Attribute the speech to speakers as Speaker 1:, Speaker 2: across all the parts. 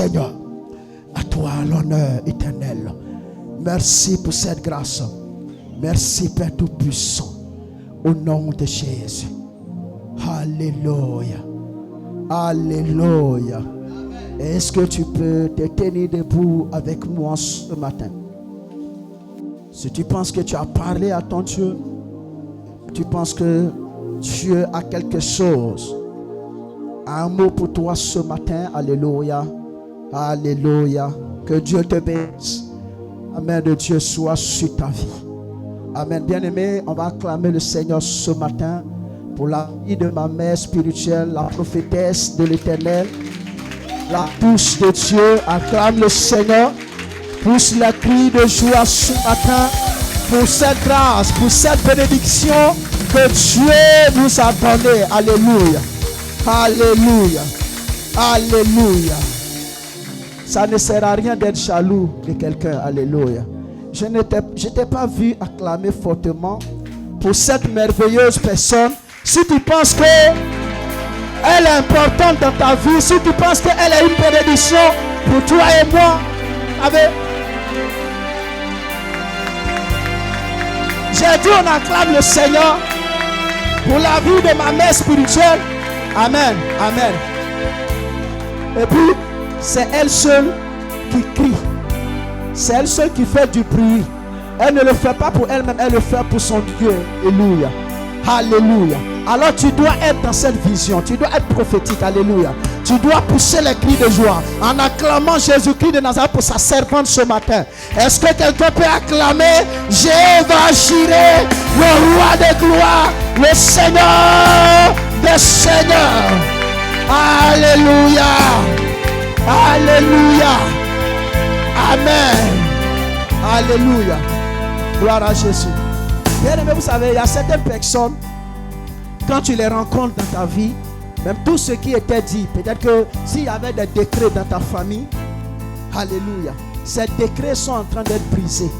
Speaker 1: Seigneur. À toi l'honneur éternel. Merci pour cette grâce. Merci Père Tout-Puissant. Au nom de Jésus. Alléluia. Alléluia. Est-ce que tu peux te tenir debout avec moi ce matin? Si tu penses que tu as parlé à ton Dieu, tu penses que Dieu a quelque chose, un mot pour toi ce matin, alléluia, alléluia, que Dieu te bénisse. Amen, de Dieu soit sur ta vie. Amen, bien-aimé, on va acclamer le Seigneur ce matin pour la vie de ma mère spirituelle, la prophétesse de l'Éternel, la pousse de Dieu. Acclame le Seigneur, pousse le cri de joie ce matin pour cette grâce, pour cette bénédiction que Dieu nous a donnée. Alléluia, alléluia, alléluia. Ça ne sert à rien d'être jaloux de quelqu'un. Alléluia. Je ne t'ai pas vu acclamer fortement pour cette merveilleuse personne. Si tu penses qu'elle est importante dans ta vie, si tu penses qu'elle est une bénédiction pour toi et moi, j'ai dit on acclame le Seigneur pour la vie de ma mère spirituelle. Amen, amen. Et puis, c'est elle seule qui crie. C'est elle seule qui fait du bruit. Elle ne le fait pas pour elle-même, elle le fait pour son Dieu. Alléluia. Alléluia. Alors tu dois être dans cette vision. Tu dois être prophétique. Alléluia. Tu dois pousser les cris de joie en acclamant Jésus-Christ de Nazareth pour sa servante ce matin. Est-ce que quelqu'un peut acclamer Jéhovah Jireh, le roi de gloire, le Seigneur des seigneurs? Alléluia. Alléluia. Amen. Alléluia. Gloire à Jésus. Bien aimé, vous savez, il y a certaines personnes, quand tu les rencontres dans ta vie, même tout ce qui était dit, peut-être que s'il y avait des décrets dans ta famille, alléluia, ces décrets sont en train d'être brisés.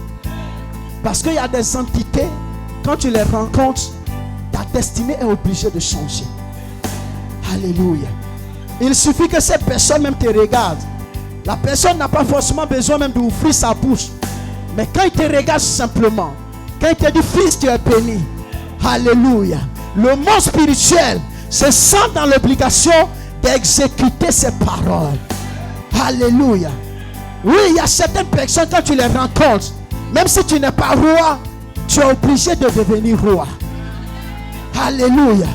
Speaker 1: Parce qu'il y a des entités, quand tu les rencontres, ta destinée est obligée de changer. Alléluia. Il suffit que cette personne même te regarde. La personne n'a pas forcément besoin même d'ouvrir sa bouche. Mais quand il te regarde simplement, quand il te dit fils, tu es béni. Alléluia. Le monde spirituel se sent dans l'obligation d'exécuter ses paroles. Alléluia. Oui, il y a certaines personnes, quand tu les rencontres, même si tu n'es pas roi, tu es obligé de devenir roi. Alléluia.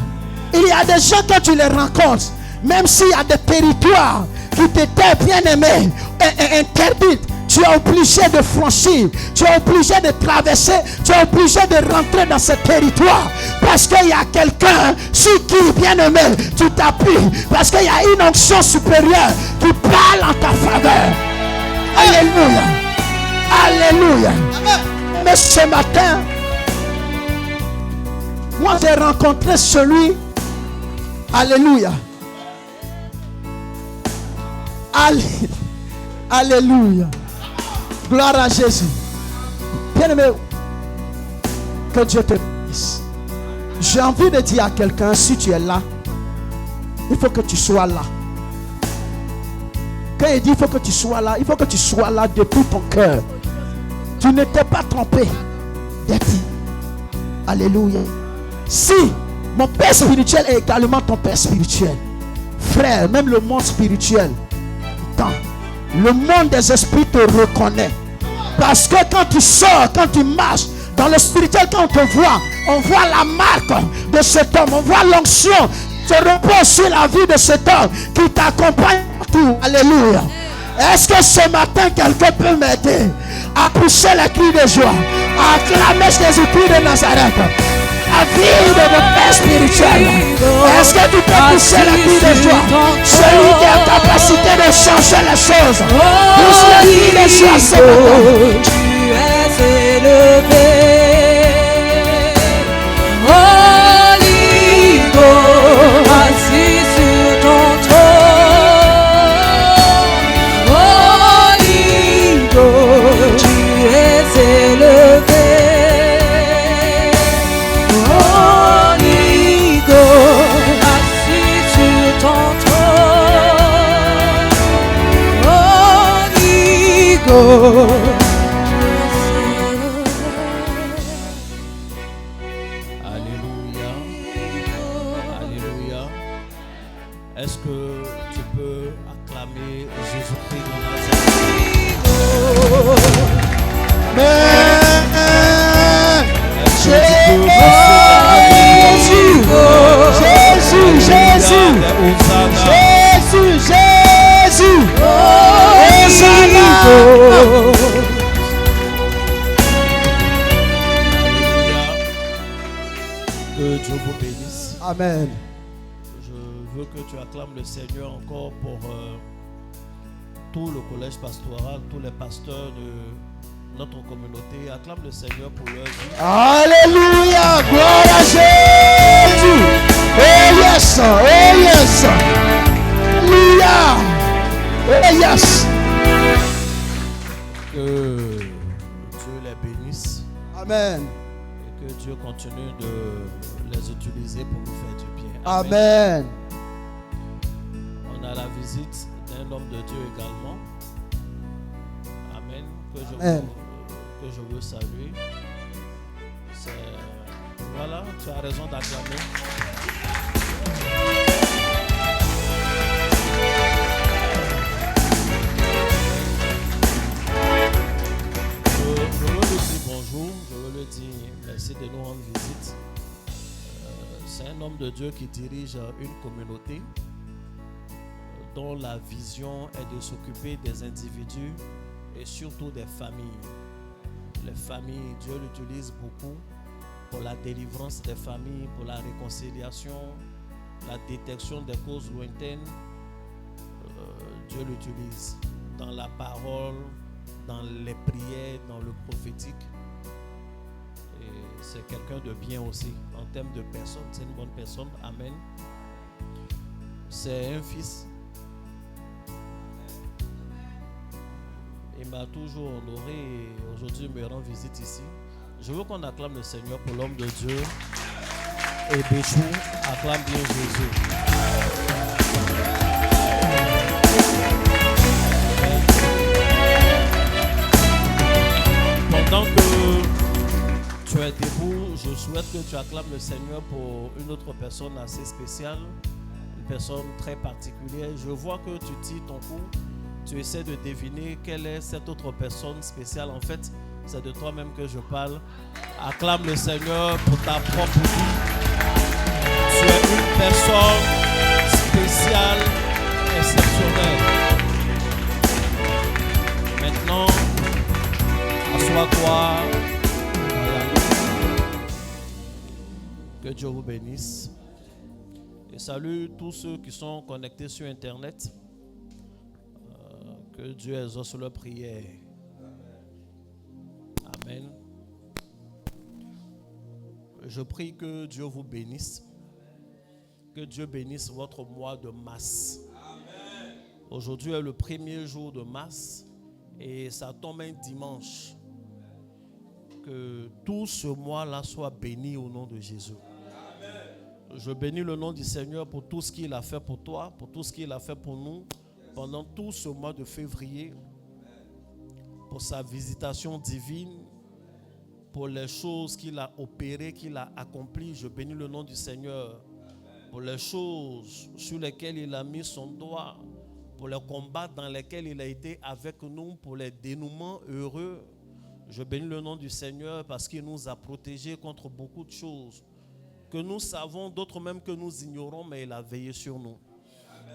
Speaker 1: Il y a des gens, quand tu les rencontres, même s'il y a des territoires qui t'étaient bien aimés et interdits, tu es obligé de franchir, tu es obligé de traverser, tu es obligé de rentrer dans ce territoire. Parce qu'il y a quelqu'un sur qui, bien aimé, tu t'appuies. Parce qu'il y a une onction supérieure qui parle en ta faveur. Alléluia. Alléluia. Mais ce matin, moi j'ai rencontré celui. Alléluia. Alléluia. Gloire à Jésus. Bien-aimé, que Dieu te bénisse. J'ai envie de dire à quelqu'un, si tu es là, il faut que tu sois là. Quand il dit il faut que tu sois là, il faut que tu sois là depuis ton cœur. Tu ne t'es pas trompé d'être. Alléluia. Si mon père spirituel est également ton père spirituel, frère, même le monde spirituel, le monde des esprits te reconnaît. Parce que quand tu sors, quand tu marches dans le spirituel, quand on te voit, on voit la marque de cet homme, on voit l'onction se repose sur la vie de cet homme qui t'accompagne partout. Alléluia. Est-ce que ce matin quelqu'un peut m'aider à pousser les cris de joie, à acclamer Jésus-Christ de Nazareth, la vie de mon père spirituel? Est-ce que tu peux pousser les cris de joie? Celui qui a la capacité de changer les choses. Pousse les cris de joie ce matin.
Speaker 2: Tu es élevé. Holy God, assis sur ton trône. Holy God, tu es élevé. Holy God, assis sur ton trône.
Speaker 3: Alléluia. Alléluia. Est-ce que tu peux acclamer Jésus-Christ de Nazareth?
Speaker 1: Amen.
Speaker 3: Est-ce que tu peux
Speaker 1: Jésus, Jésus, Jésus, Jésus, Hosanna.
Speaker 3: Que Dieu vous bénisse.
Speaker 1: Amen.
Speaker 3: Je veux que tu acclames le Seigneur encore pour tout le collège pastoral, tous les pasteurs de notre communauté. Acclame le Seigneur pour leur vie.
Speaker 1: Alléluia, gloire à Jésus. Oh yes, oh yes. Alléluia. Oh yes.
Speaker 3: Que Dieu les bénisse
Speaker 1: Amen.
Speaker 3: et que Dieu continue de les utiliser pour nous faire du bien.
Speaker 1: Amen.
Speaker 3: On a la visite d'un homme de Dieu également. Amen. Que je veux saluer. Voilà, tu as raison d'acclamer. Je veux lui dire bonjour, je veux lui dire merci de nous rendre visite. C'est un homme de Dieu qui dirige une communauté dont la vision est de s'occuper des individus et surtout des familles. Les familles, Dieu l'utilise beaucoup pour la délivrance des familles, pour la réconciliation, la détection des causes lointaines. Dieu l'utilise dans la parole, dans les prières, dans le prophétique. Et c'est quelqu'un de bien aussi. En termes de personne, c'est une bonne personne. Amen. C'est un fils. Il m'a toujours honoré et aujourd'hui il me rend visite ici. Je veux qu'on acclame le Seigneur pour l'homme de Dieu. Et Béchou acclame bien Jésus. Pendant que tu es debout, je souhaite que tu acclames le Seigneur pour une autre personne assez spéciale, une personne très particulière. Je vois que tu tires ton cou, tu essaies de deviner quelle est cette autre personne spéciale. En fait, c'est de toi-même que je parle. Acclame le Seigneur pour ta propre vie. Tu es une personne spéciale, exceptionnelle. Maintenant, assois-toi. Que Dieu vous bénisse. Et salue tous ceux qui sont connectés sur Internet. Que Dieu exauce leurs prières. Amen. Je prie que Dieu vous bénisse. Que Dieu bénisse votre mois de mars. Aujourd'hui est le premier jour de mars et ça tombe un dimanche. Que tout ce mois-là soit béni au nom de Jésus. Je bénis le nom du Seigneur pour tout ce qu'il a fait pour toi, pour tout ce qu'il a fait pour nous pendant tout ce mois de février, pour sa visitation divine, pour les choses qu'il a opérées, qu'il a accomplies. Je bénis le nom du Seigneur pour les choses sur lesquelles il a mis son doigt, pour les combats dans lesquels il a été avec nous, pour les dénouements heureux. Je bénis le nom du Seigneur parce qu'il nous a protégés contre beaucoup de choses que nous savons, d'autres même que nous ignorons, mais il a veillé sur nous.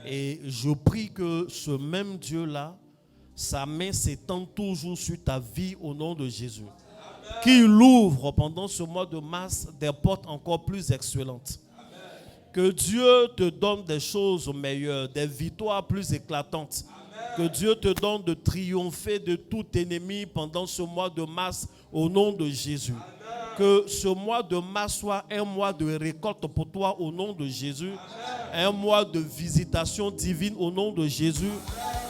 Speaker 3: Et je prie que ce même Dieu-là, sa main s'étend toujours sur ta vie au nom de Jésus. Qu'il ouvre pendant ce mois de mars des portes encore plus excellentes. Que Dieu te donne des choses meilleures, des victoires plus éclatantes. Que Dieu te donne de triompher de tout ennemi pendant ce mois de mars au nom de Jésus. Que ce mois de mars soit un mois de récolte pour toi au nom de Jésus. Un mois de visitation divine au nom de Jésus.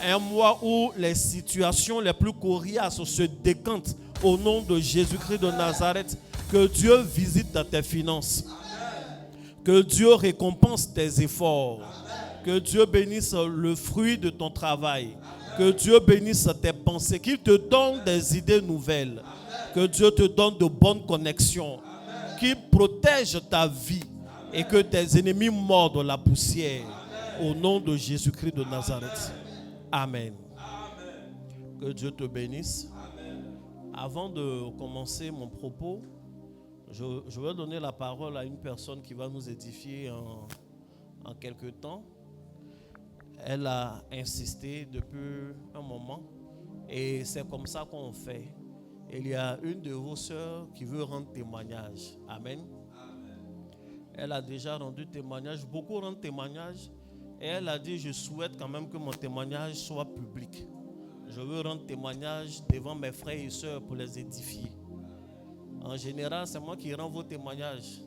Speaker 3: Un mois où les situations les plus coriaces se décantent au nom de Jésus-Christ de Nazareth. Que Dieu visite tes finances. Que Dieu récompense tes efforts. Que Dieu bénisse le fruit de ton travail. Que Dieu bénisse tes pensées, qu'il te donne des idées nouvelles. Que Dieu te donne de bonnes connexions. Qu'il protège ta vie et que tes ennemis mordent la poussière. Au nom de Jésus-Christ de Nazareth. Amen. Que Dieu te bénisse. Avant de commencer mon propos, je vais donner la parole à une personne qui va nous édifier en quelque temps. Elle a insisté depuis un moment et c'est comme ça qu'on fait. Il y a une de vos sœurs qui veut rendre témoignage. Amen. Elle a déjà rendu témoignage, beaucoup rendent témoignage et elle a dit je souhaite quand même que mon témoignage soit public. Je veux rendre témoignage devant mes frères et sœurs pour les édifier. En général, c'est moi qui rends vos témoignages.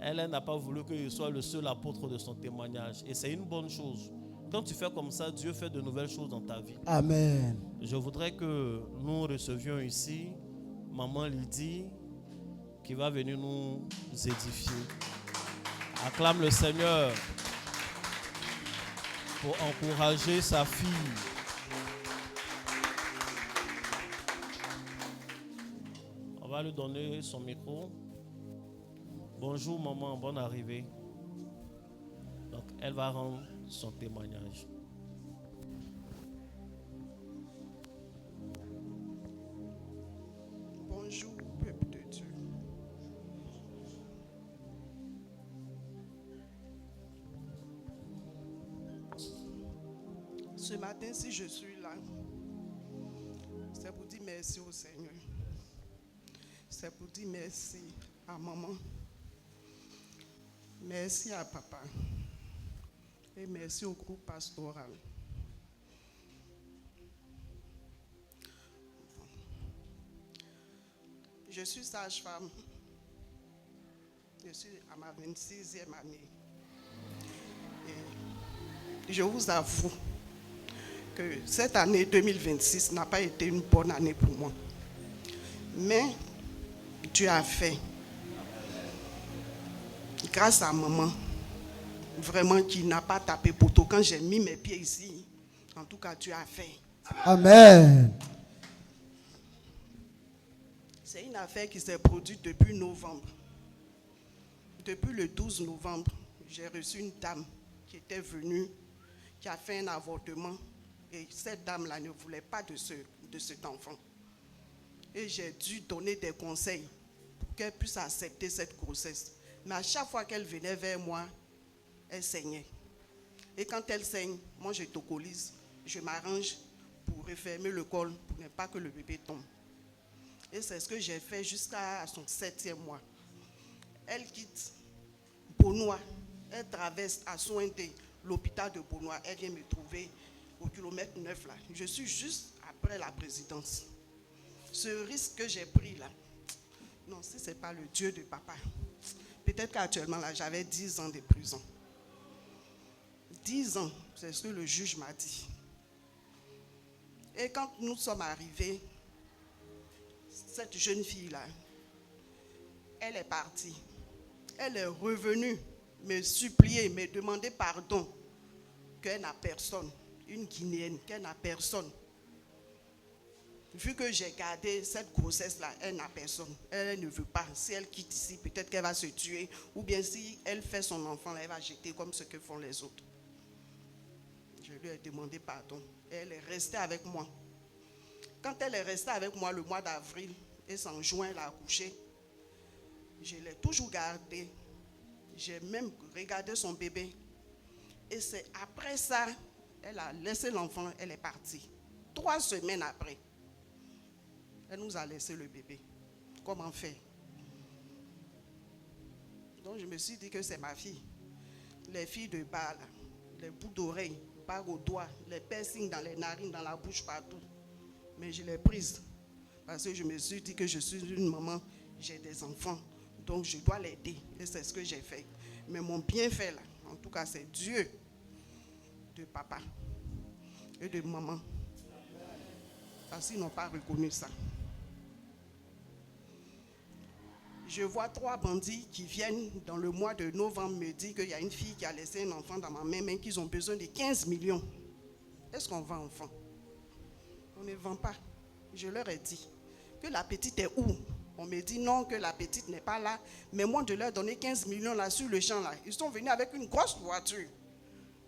Speaker 3: Elle n'a pas voulu que je sois le seul apôtre de son témoignage. Et c'est une bonne chose. Quand tu fais comme ça, Dieu fait de nouvelles choses dans ta vie.
Speaker 1: Amen.
Speaker 3: Je voudrais que nous recevions ici Maman Lydie qui va venir nous édifier. Acclame le Seigneur pour encourager sa fille. On va lui donner son micro. Bonjour maman, bonne arrivée. Donc elle va rendre son témoignage.
Speaker 4: Bonjour peuple de Dieu. Ce matin, si je suis là, c'est pour dire merci au Seigneur. C'est pour dire merci à maman. Merci à papa. Et merci au groupe pastoral. Je suis sage-femme. Je suis à ma 26e année. Et je vous avoue que cette année 2026 n'a pas été une bonne année pour moi. Mais Dieu a fait. Grâce à maman, vraiment qui n'a pas tapé poteau. Quand j'ai mis mes pieds ici, en tout cas Dieu a fait.
Speaker 1: Amen.
Speaker 4: C'est une affaire qui s'est produite depuis novembre. Depuis le 12 novembre, j'ai reçu une dame qui était venue, qui a fait un avortement. Et cette dame-là ne voulait pas de cet enfant. Et j'ai dû donner des conseils pour qu'elle puisse accepter cette grossesse. Mais à chaque fois qu'elle venait vers moi, elle saignait. Et quand elle saigne, moi je tocolise, je m'arrange pour refermer le col pour ne pas que le bébé tombe. Et c'est ce que j'ai fait jusqu'à son 7e mois. Elle quitte Bonois, elle traverse à Sointé, l'hôpital de Bonois, elle vient me trouver au kilomètre 9 là. Je suis juste après la présidence. Ce risque que j'ai pris là, non, si ce n'est pas le Dieu de papa, peut-être qu'actuellement là, j'avais 10 ans de prison. 10 ans, c'est ce que le juge m'a dit. Et quand nous sommes arrivés, cette jeune fille-là, elle est partie. Elle est revenue me supplier, me demander pardon, qu'elle n'a personne. Une Guinéenne, qu'elle n'a personne. Vu que j'ai gardé cette grossesse-là, elle n'a personne. Elle ne veut pas. Si elle quitte ici, peut-être qu'elle va se tuer. Ou bien si elle fait son enfant, elle va jeter comme ce que font les autres. Je lui ai demandé pardon. Et elle est restée avec moi. Quand elle est restée avec moi le mois d'avril, et en juin, elle a accouché, je l'ai toujours gardée. J'ai même regardé son bébé. Et c'est après ça, elle a laissé l'enfant, elle est partie. 3 semaines après, elle nous a laissé le bébé. Comment faire? Donc je me suis dit que c'est ma fille. Les filles de bas, là, les bouts d'oreilles, bagues aux doigts, les piercings dans les narines, dans la bouche, partout. Mais je l'ai prise. Parce que je me suis dit que je suis une maman, j'ai des enfants. Donc je dois l'aider. Et c'est ce que j'ai fait. Mais mon bienfait là, en tout cas c'est Dieu de papa et de maman. Parce qu'ils n'ont pas reconnu ça. Je vois 3 bandits qui viennent dans le mois de novembre me dire qu'il y a une fille qui a laissé un enfant dans ma main, mais qu'ils ont besoin de 15 millions. Est-ce qu'on vend enfant? On ne vend pas. Je leur ai dit que la petite est où? On me dit non, que la petite n'est pas là. Mais moi, je leur ai donné 15 millions là sur le champ là. Ils sont venus avec une grosse voiture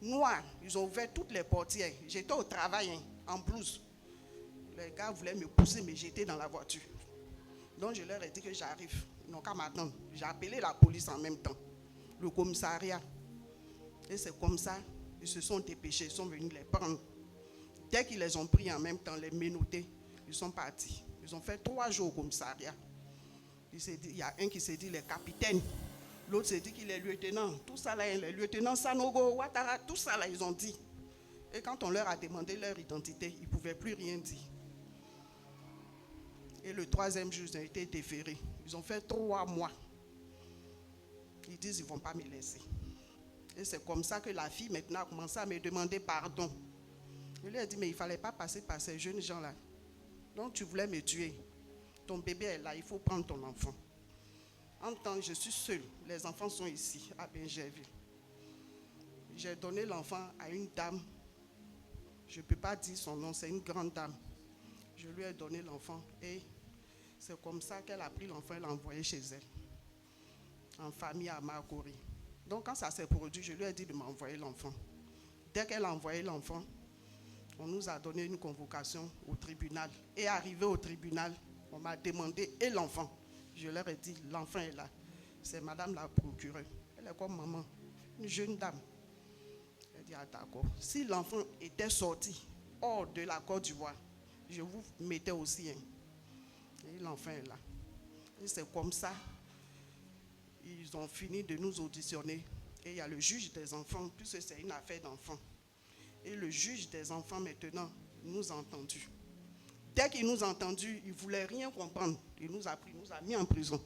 Speaker 4: noire. Ils ont ouvert toutes les portières. J'étais au travail en blouse. Les gars voulaient me pousser, mais j'étais dans la voiture. Donc je leur ai dit que j'arrive. Ils n'ont qu'à m'attendre. J'ai appelé la police en même temps, le commissariat. Et c'est comme ça, ils se sont dépêchés, ils sont venus les prendre. Dès qu'ils les ont pris en même temps, les menottés, ils sont partis. Ils ont fait 3 jours au commissariat. Il y a un qui s'est dit les capitaines, l'autre s'est dit qu'il est lieutenant. Tout ça là, les lieutenants Sanogo, Ouattara, tout ça là, ils ont dit. Et quand on leur a demandé leur identité, ils ne pouvaient plus rien dire. Et le 3e jour, ils ont été déférés. Ils ont fait 3 mois. Ils disent qu'ils ne vont pas me laisser. Et c'est comme ça que la fille maintenant a commencé à me demander pardon. Je lui ai dit, mais il ne fallait pas passer par ces jeunes gens-là. Donc tu voulais me tuer. Ton bébé est là, il faut prendre ton enfant. En temps, je suis seule. Les enfants sont ici, à Benjerville. J'ai donné l'enfant à une dame. Je ne peux pas dire son nom, c'est une grande dame. Je lui ai donné l'enfant et c'est comme ça qu'elle a pris l'enfant et l'a envoyé chez elle, en famille à Marcory. Donc quand ça s'est produit, je lui ai dit de m'envoyer l'enfant. Dès qu'elle a envoyé l'enfant, on nous a donné une convocation au tribunal. Et arrivé au tribunal, on m'a demandé et l'enfant. Je leur ai dit, l'enfant est là. C'est madame la procureure. Elle est comme maman, une jeune dame. Elle dit, ah d'accord. Si l'enfant était sorti hors de la Côte d'Ivoire, je vous mettais aussi. Et l'enfant est là. Et c'est comme ça. Ils ont fini de nous auditionner. Et il y a le juge des enfants, puisque c'est une affaire d'enfants. Et le juge des enfants maintenant nous a entendus. Dès qu'il nous a entendus, il ne voulait rien comprendre. Il nous a pris, nous a mis en prison.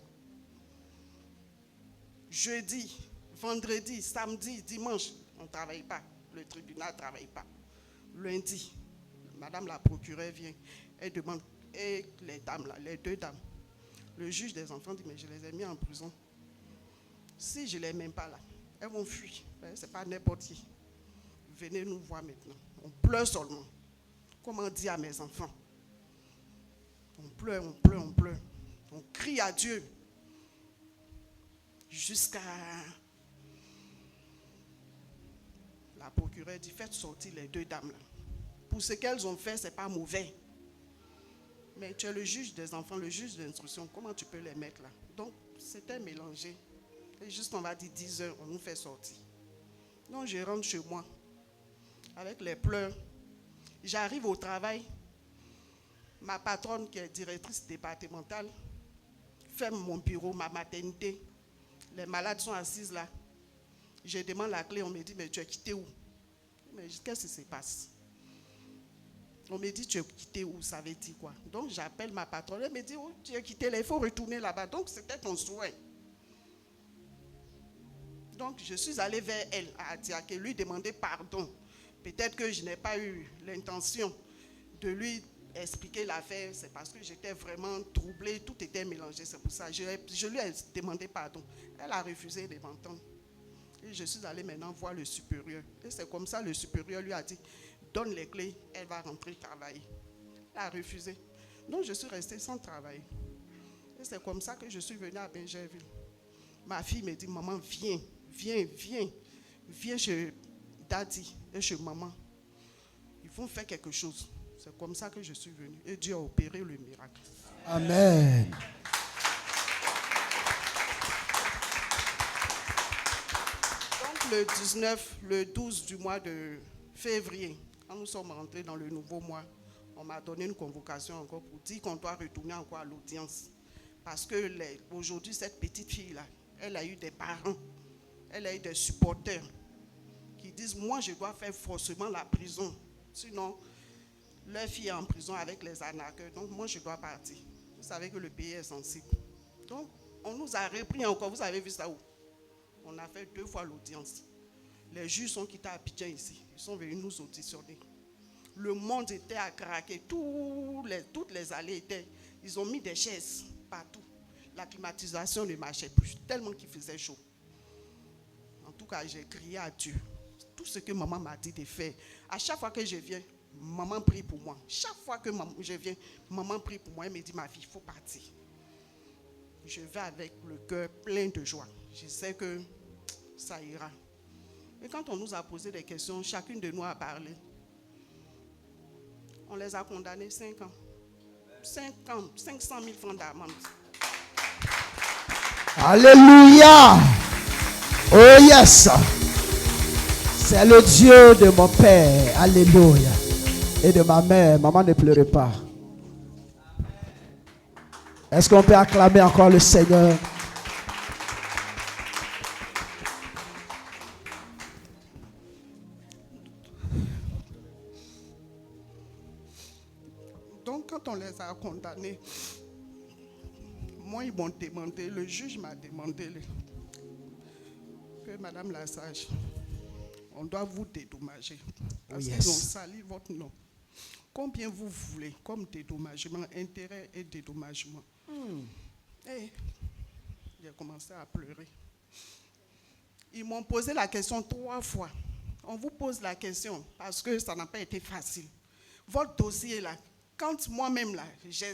Speaker 4: Jeudi, vendredi, samedi, dimanche, on ne travaille pas. Le tribunal ne travaille pas. Lundi, madame la procureure vient. Elle demande, et les dames là, les 2 dames. Le juge des enfants dit, mais je les ai mis en prison. Si je ne les mets pas là, elles vont fuir. Ce n'est pas n'importe qui. Venez nous voir maintenant. On pleure seulement. Comment dire à mes enfants? On pleure, on pleure, on pleure. On crie à Dieu. Jusqu'à... La procureure dit, faites sortir les 2 dames là. Pour ce qu'elles ont fait, ce n'est pas mauvais. Mais tu es le juge des enfants, le juge d'instruction. Comment tu peux les mettre là? Donc, c'était mélangé. Et juste, on va dire 10 heures, on nous fait sortir. Donc, je rentre chez moi. Avec les pleurs. J'arrive au travail. Ma patronne, qui est directrice départementale, ferme mon bureau, ma maternité. Les malades sont assises là. Je demande la clé, on me dit, mais tu es quitté où? Mais qu'est-ce qui se passe? On me dit, tu es quitté où? Ça veut dire quoi? Donc j'appelle ma patronne, elle me dit, oh, tu es quitté là, il faut retourner là-bas. Donc c'était ton souhait. Donc je suis allée vers elle, à Diaké, lui demander pardon. Peut-être que je n'ai pas eu l'intention de lui expliquer l'affaire, c'est parce que j'étais vraiment troublée, tout était mélangé, c'est pour ça. Je lui ai demandé pardon. Elle a refusé de m'entendre. Et je suis allée maintenant voir le supérieur. Et c'est comme ça, le supérieur lui a dit, donne les clés, elle va rentrer travailler. Elle a refusé. Donc je suis restée sans travail. Et c'est comme ça que je suis venue à Benjerville. Ma fille me dit, maman, viens chez Daddy et chez maman. Ils vont faire quelque chose. C'est comme ça que je suis venue. Et Dieu a opéré le miracle.
Speaker 1: Amen.
Speaker 4: Donc le 19, le 12 du mois de février, quand nous sommes rentrés dans le nouveau mois, on m'a donné une convocation encore pour dire qu'on doit retourner encore à l'audience. Parce que aujourd'hui, cette petite fille-là, elle a eu des parents, elle a eu des supporters qui disent, moi je dois faire forcément la prison. Sinon, leur fille est en prison avec les arnaqueurs, donc moi je dois partir. Vous savez que le pays est sensible. Donc, on nous a repris encore, vous avez vu ça où? On a fait 2 fois l'audience. Les juges sont quittés à Abidjan ici, ils sont venus nous auditionner. Le monde était à craquer, toutes les allées étaient, ils ont mis des chaises partout. La climatisation ne marchait plus, tellement qu'il faisait chaud. En tout cas, j'ai crié à Dieu. tout ce que maman m'a dit de faire. À chaque fois que je viens, maman prie pour moi. Chaque fois que je viens, maman prie pour moi. Elle me dit, ma fille, il faut partir. Je vais avec le cœur plein de joie. Je sais que ça ira. Et quand on nous a posé des questions, chacune de nous a parlé. On les a condamnés 5 ans. 5 ans, 500 000 francs d'amende.
Speaker 1: Alléluia. Oh yes. C'est le Dieu de mon père. Alléluia. Et de ma mère. Maman, ne pleurez pas. Est-ce qu'on peut acclamer encore le Seigneur?
Speaker 4: Donc, quand on les a condamnés, moi, ils m'ont demandé, le juge m'a demandé que Madame la sage, on doit vous dédommager. Parce qu'ils ont sali votre nom. Combien vous voulez comme dédommagement, intérêt et dédommagement? Et j'ai commencé à pleurer. Ils m'ont posé la question 3 fois. On vous pose la question parce que ça n'a pas été facile. Votre dossier là, quand moi-même là, j'ai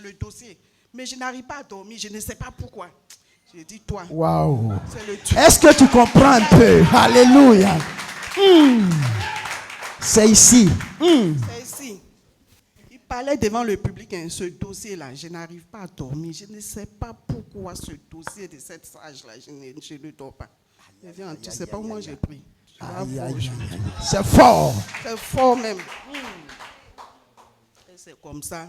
Speaker 4: le dossier, mais je n'arrive pas à dormir, je ne sais pas pourquoi. J'ai dit toi.
Speaker 1: Waouh.
Speaker 4: C'est le Dieu.
Speaker 1: Est-ce que tu comprends un peu? Alléluia. C'est ici.
Speaker 4: C'est ici. Il parlait devant le public, hein, ce dossier-là, je n'arrive pas à dormir. Je ne sais pas pourquoi ce dossier de cette sage-là, je ne dors pas. Tu ne sais pas où moi j'ai pris.
Speaker 1: C'est fort.
Speaker 4: C'est fort même. Et c'est comme ça,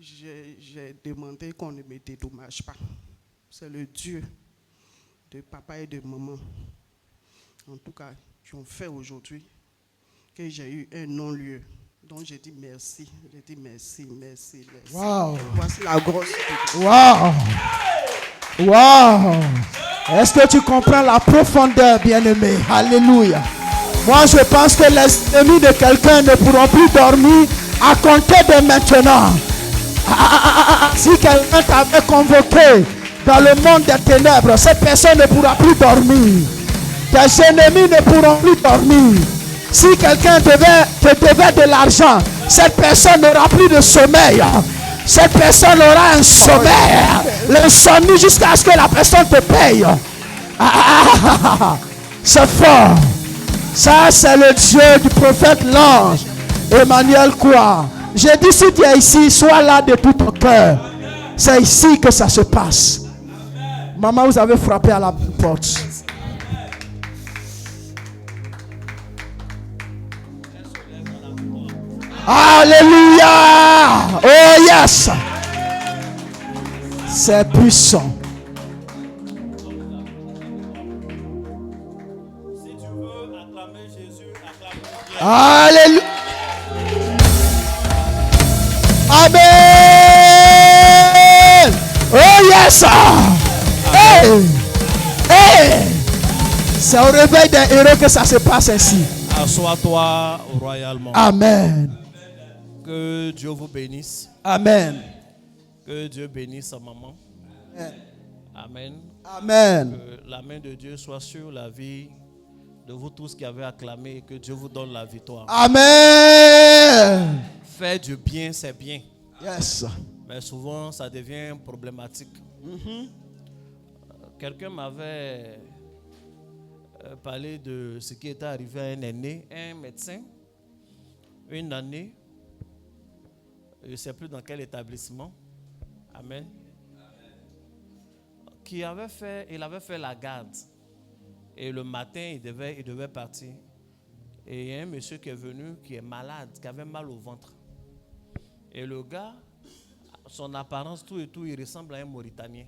Speaker 4: j'ai demandé qu'on ne me dédommage pas. C'est le Dieu de papa et de maman, en tout cas, qui ont fait aujourd'hui que j'ai eu un non-lieu. Donc j'ai dit merci. J'ai dit merci, merci, merci.
Speaker 1: Wow.
Speaker 4: Voici la grosse.
Speaker 1: Wow. Wow. Est-ce que tu comprends la profondeur, bien-aimé? Alléluia. Moi, je pense que les ennemis de quelqu'un ne pourront plus dormir à compter de maintenant. Si quelqu'un t'avait convoqué dans le monde des ténèbres, cette personne ne pourra plus dormir. Tes ennemis ne pourront plus dormir. Si quelqu'un te devait de l'argent, cette personne n'aura plus de sommeil. Cette personne aura un sommeil, l'insomnie jusqu'à ce que la personne te paye. C'est fort. Ça, c'est le Dieu du prophète l'ange Emmanuel quoi. J'ai dit, si tu es ici, sois là de tout ton cœur. C'est ici que ça se passe. Maman, vous avez frappé à la porte. Alléluia. Oh yes. C'est puissant.
Speaker 3: Si tu veux acclamer Jésus, acclame-le.
Speaker 1: Alléluia. Amen. Oh yes. Hey. Hey. C'est au réveil des héros que ça se passe ainsi.
Speaker 3: Assois-toi royalement.
Speaker 1: Amen.
Speaker 3: Que Dieu vous bénisse.
Speaker 1: Amen.
Speaker 3: Que Dieu bénisse sa maman.
Speaker 1: Amen.
Speaker 3: Amen.
Speaker 1: Amen.
Speaker 3: Que la main de Dieu soit sur la vie de vous tous qui avez acclamé et que Dieu vous donne la victoire.
Speaker 1: Amen.
Speaker 3: Faire du bien, c'est bien.
Speaker 1: Yes.
Speaker 3: Mais souvent, ça devient problématique. Quelqu'un m'avait parlé de ce qui était arrivé à un aîné, un médecin, une année, je ne sais plus dans quel établissement. Amen. Il avait fait la garde. Et le matin, il devait partir. Et il y a un monsieur qui est venu, qui est malade, qui avait mal au ventre. Et le gars, son apparence, tout et tout, il ressemble à un Mauritanien.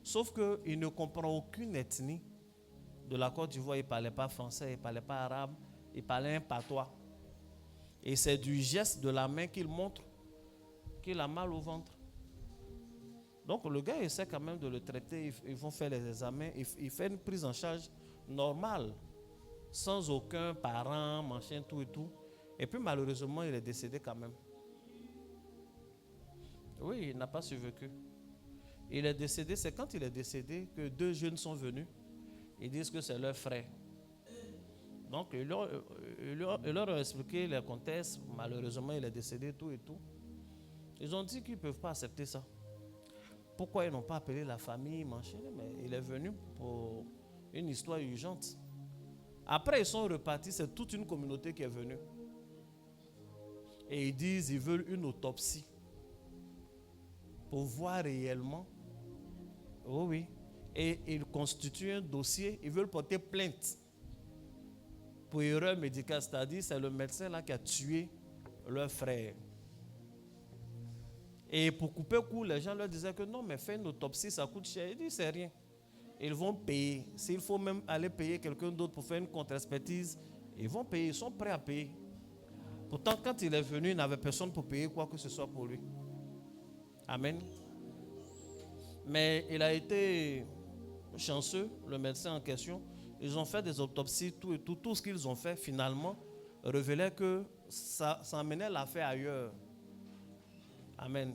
Speaker 3: Sauf qu'il ne comprend aucune ethnie de la Côte d'Ivoire. Il ne parlait pas français, il ne parlait pas arabe, il parlait un patois. Et c'est du geste de la main qu'il montre qu'il a mal au ventre. Donc le gars essaie quand même de le traiter, ils vont faire les examens, il fait une prise en charge normale, sans aucun parent, machin, tout et tout. Et puis malheureusement, il est décédé quand même. Oui, il n'a pas survécu. Il est décédé, c'est quand il est décédé que 2 jeunes sont venus. Ils disent que c'est leur frère. Donc, ils leur ont expliqué le contexte. Malheureusement, il est décédé, tout et tout. Ils ont dit qu'ils ne peuvent pas accepter ça. Pourquoi ils n'ont pas appelé la famille, machin? Mais il est venu pour une histoire urgente. Après, ils sont repartis. C'est toute une communauté qui est venue. Et ils disent qu'ils veulent une autopsie pour voir réellement. Oh oui. Et ils constituent un dossier. Ils veulent porter plainte pour erreur médicale. C'est-à-dire c'est le médecin là qui a tué leur frère. Et pour couper court, les gens leur disaient que non, mais faire une autopsie, ça coûte cher. Ils disent c'est rien. Ils vont payer. S'il faut même aller payer quelqu'un d'autre pour faire une contre-expertise, ils vont payer. Ils sont prêts à payer. Pourtant, quand il est venu, il n'avait personne pour payer quoi que ce soit pour lui. Amen. Mais il a été chanceux, le médecin en question. Ils ont fait des autopsies, tout et tout. Tout ce qu'ils ont fait, finalement, révélait que ça amenait l'affaire ailleurs. Amen.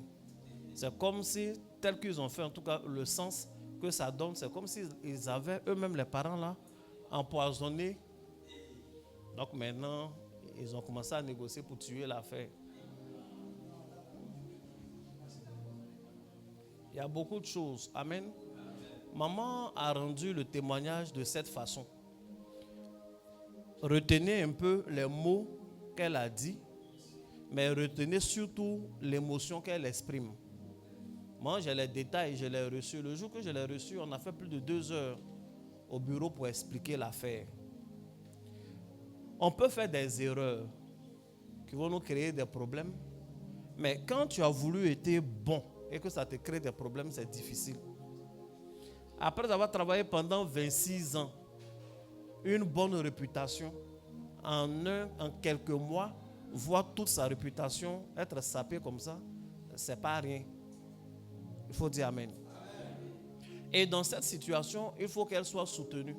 Speaker 3: C'est comme si, tel qu'ils ont fait, en tout cas, le sens que ça donne, c'est comme s'ils avaient eux-mêmes, les parents là, empoisonnés. Donc maintenant, ils ont commencé à négocier pour tuer l'affaire. Il y a beaucoup de choses. Amen. Maman a rendu le témoignage de cette façon. Retenez un peu les mots qu'elle a dit, mais retenez surtout l'émotion qu'elle exprime. Moi, j'ai les détails, je l'ai reçu. Le jour que je l'ai reçu, on a fait plus de 2 heures au bureau pour expliquer l'affaire. On peut faire des erreurs qui vont nous créer des problèmes, mais quand tu as voulu être bon et que ça te crée des problèmes, c'est difficile. Après avoir travaillé pendant 26 ans, une bonne réputation, en quelques mois, voir toute sa réputation être sapée comme ça, c'est pas rien. Il faut dire amen. Et dans cette situation, il faut qu'elle soit soutenue.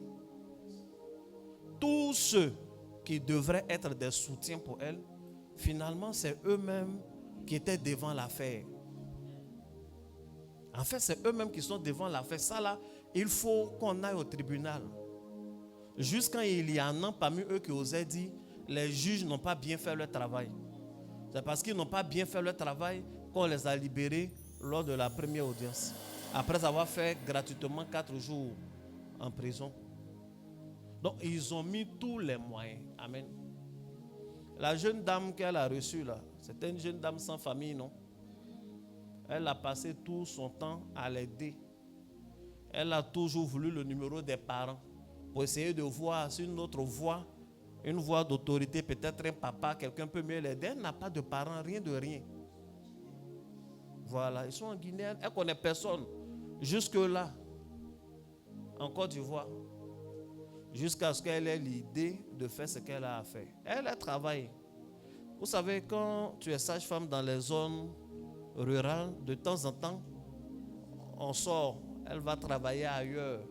Speaker 3: Tous ceux qui devraient être des soutiens pour elle, finalement, c'est eux-mêmes qui étaient devant l'affaire. En fait, c'est eux-mêmes qui sont devant l'affaire. Ça là, il faut qu'on aille au tribunal. Juste quand il y en a parmi eux qui osaient dire, les juges n'ont pas bien fait leur travail. C'est parce qu'ils n'ont pas bien fait leur travail qu'on les a libérés lors de la première audience. Après avoir fait gratuitement 4 jours en prison. Donc, ils ont mis tous les moyens. Amen. La jeune dame qu'elle a reçue là, c'était une jeune dame sans famille, non? Elle a passé tout son temps à l'aider. Elle a toujours voulu le numéro des parents pour essayer de voir si une autre voie, une voie d'autorité, peut-être un papa, quelqu'un peut mieux l'aider. Elle n'a pas de parents, rien de rien. Voilà, ils sont en Guinée, elle ne connaît personne. Jusque-là, en Côte d'Ivoire, jusqu'à ce qu'elle ait l'idée de faire ce qu'elle a à faire. Elle a travaillé. Vous savez, quand tu es sage-femme dans les zones rurales, de temps en temps, on sort, elle va travailler ailleurs.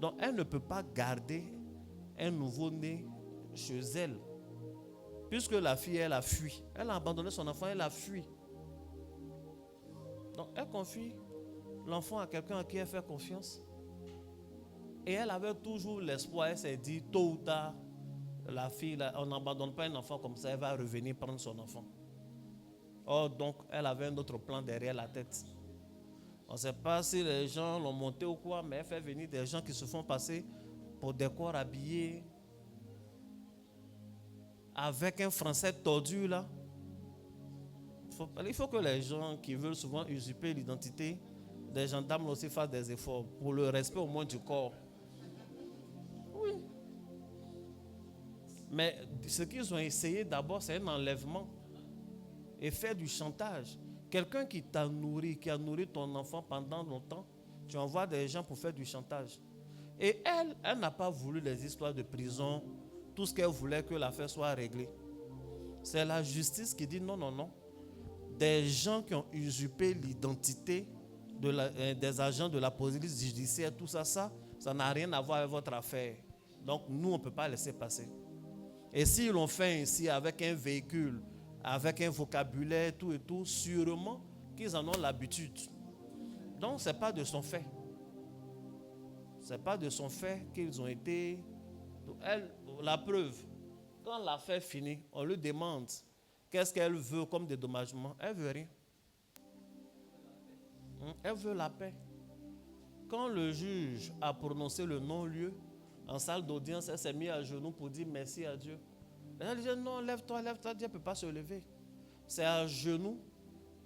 Speaker 3: Donc, elle ne peut pas garder un nouveau-né chez elle. Puisque la fille, elle a fui. Elle a abandonné son enfant, elle a fui. Donc, elle confie l'enfant à quelqu'un à qui elle fait confiance. Et elle avait toujours l'espoir, elle s'est dit, tôt ou tard, la fille, on n'abandonne pas un enfant comme ça, elle va revenir prendre son enfant. Or, donc, elle avait un autre plan derrière la tête. On ne sait pas si les gens l'ont monté ou quoi, mais elle fait venir des gens qui se font passer pour des corps habillés avec un français tordu là. Il faut que les gens qui veulent souvent usurper l'identité des gendarmes aussi fassent des efforts pour le respect au moins du corps. Oui. Mais ce qu'ils ont essayé d'abord, c'est un enlèvement et faire du chantage. Quelqu'un qui t'a nourri, qui a nourri ton enfant pendant longtemps, tu envoies des gens pour faire du chantage. Et elle n'a pas voulu les histoires de prison, tout ce qu'elle voulait que l'affaire soit réglée. C'est la justice qui dit non, non, non. Des gens qui ont usurpé l'identité des agents de la police judiciaire, tout ça, ça n'a rien à voir avec votre affaire. Donc nous, on ne peut pas laisser passer. Et s'ils l'ont fait ainsi avec un véhicule, avec un vocabulaire, tout et tout, sûrement qu'ils en ont l'habitude. Donc ce n'est pas de son fait. Ce n'est pas de son fait qu'ils ont été La preuve, quand l'affaire finit, on lui demande qu'est-ce qu'elle veut comme dédommagement. Elle veut rien. Elle veut la paix. Quand le juge a prononcé le non-lieu, en salle d'audience, elle s'est mise à genoux pour dire merci à Dieu. Elle dit non, lève-toi, lève-toi. Dieu ne peut pas se lever. C'est à genoux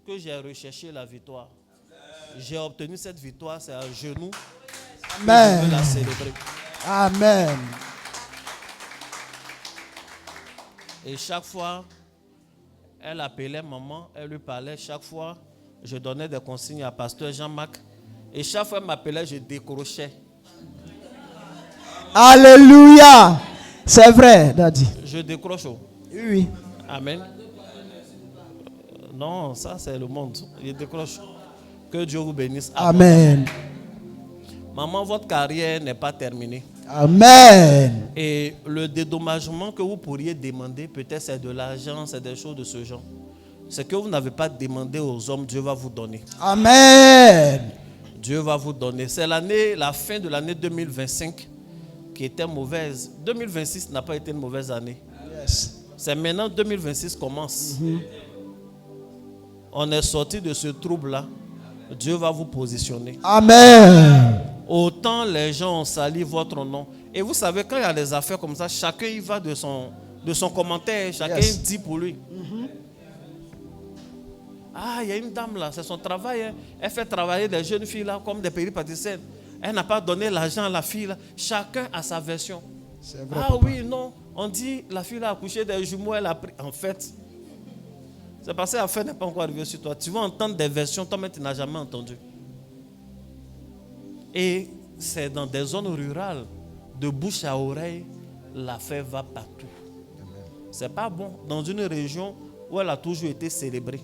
Speaker 3: que j'ai recherché la victoire. J'ai obtenu cette victoire, c'est à genoux que je veux la célébrer.
Speaker 1: Amen.
Speaker 3: Et chaque fois, elle appelait maman, elle lui parlait. Chaque fois, je donnais des consignes à pasteur Jean-Marc. Et chaque fois, elle m'appelait, je décrochais.
Speaker 1: Alléluia. C'est vrai, Daddy.
Speaker 3: Je décroche.
Speaker 1: Oui.
Speaker 3: Amen. Non, ça c'est le monde. Je décroche. Que Dieu vous bénisse.
Speaker 1: Amen.
Speaker 3: Maman, votre carrière n'est pas terminée.
Speaker 1: Amen.
Speaker 3: Et le dédommagement que vous pourriez demander, peut-être c'est de l'argent, c'est des choses de ce genre. Ce que vous n'avez pas demandé aux hommes, Dieu va vous donner.
Speaker 1: Amen.
Speaker 3: Dieu va vous donner. C'est l'année, la fin de l'année 2025 qui était mauvaise. 2026 n'a pas été une mauvaise année.
Speaker 1: Yes.
Speaker 3: C'est maintenant 2026 commence. On est sorti de ce trouble-là. Dieu va vous positionner.
Speaker 1: Amen.
Speaker 3: Autant les gens ont sali votre nom. Et vous savez, quand il y a des affaires comme ça, chacun y va de son commentaire. Chacun dit pour lui. Ah, il y a une dame là, c'est son travail. Hein. Elle fait travailler des jeunes filles là comme des péripaticiennes. Elle n'a pas donné l'argent à la fille là. Chacun a sa version.
Speaker 1: C'est vrai,
Speaker 3: Ah
Speaker 1: papa.
Speaker 3: oui, non. On dit la fille là a accouché des jumeaux, elle a pris. En fait, c'est parce que l'affaire n'est pas encore arrivée sur toi. Tu vas entendre des versions, toi-même tu n'as jamais entendu. Et c'est dans des zones rurales, de bouche à oreille, l'affaire va partout. C'est pas bon. Dans une région où elle a toujours été célébrée.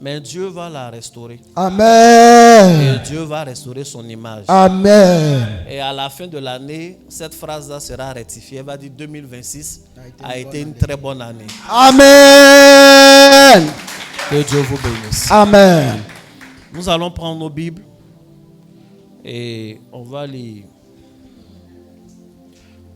Speaker 3: Mais Dieu va la restaurer.
Speaker 1: Amen.
Speaker 3: Et Dieu va restaurer son image.
Speaker 1: Amen.
Speaker 3: Et à la fin de l'année, cette phrase-là sera rectifiée. Elle va dire 2026 a été une très bonne année.
Speaker 1: Amen.
Speaker 3: Que Dieu vous bénisse.
Speaker 1: Amen.
Speaker 3: Nous allons prendre nos Bibles et on va lire.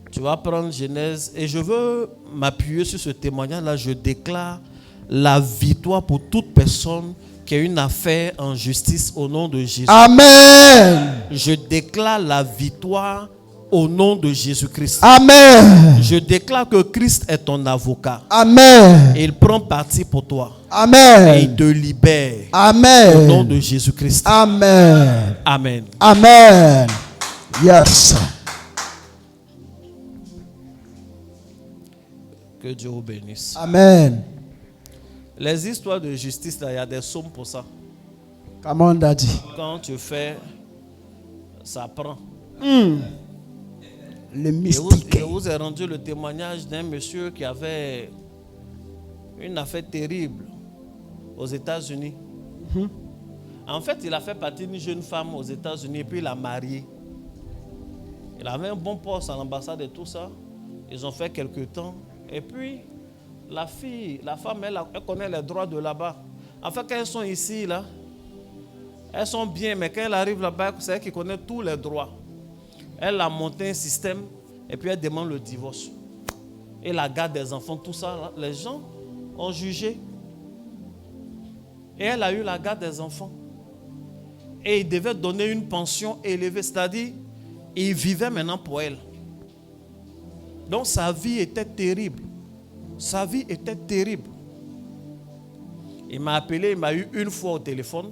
Speaker 3: Tu vas prendre Genèse et je veux m'appuyer sur ce témoignage-là. Je déclare la victoire pour toute personne qui a une affaire en justice au nom de Jésus.
Speaker 1: Amen.
Speaker 3: Je déclare la victoire au nom de Jésus-Christ.
Speaker 1: Amen.
Speaker 3: Je déclare que Christ est ton avocat.
Speaker 1: Amen.
Speaker 3: Et il prend parti pour toi.
Speaker 1: Amen.
Speaker 3: Et il te libère.
Speaker 1: Amen.
Speaker 3: Au nom de Jésus-Christ.
Speaker 1: Amen.
Speaker 3: Amen.
Speaker 1: Amen. Yes.
Speaker 3: Que Dieu vous bénisse.
Speaker 1: Amen.
Speaker 3: Les histoires de justice, là, il y a des psaumes pour ça.
Speaker 1: Come on, Daddy.
Speaker 3: Quand tu fais, ça prend.
Speaker 1: Le mystique.
Speaker 3: Je vous ai rendu le témoignage d'un monsieur qui avait une affaire terrible aux États-Unis. En fait, il a fait partie d'une jeune femme aux États-Unis et puis il l'a mariée. Il avait un bon poste à l'ambassade et tout ça. Ils ont fait quelques temps. Et puis, la femme, elle connaît les droits de là-bas. En fait, quand elles sont ici, là, elles sont bien, mais quand elle arrive là-bas, c'est elle qui connaît tous les droits. Elle a monté un système et puis elle demande le divorce. Et la garde des enfants, tout ça, là, les gens ont jugé. Et elle a eu la garde des enfants. Et il devait donner une pension élevée, c'est-à-dire, il vivait maintenant pour elle. Donc sa vie était terrible. Sa vie était terrible. Il m'a appelé, il m'a eu une fois au téléphone.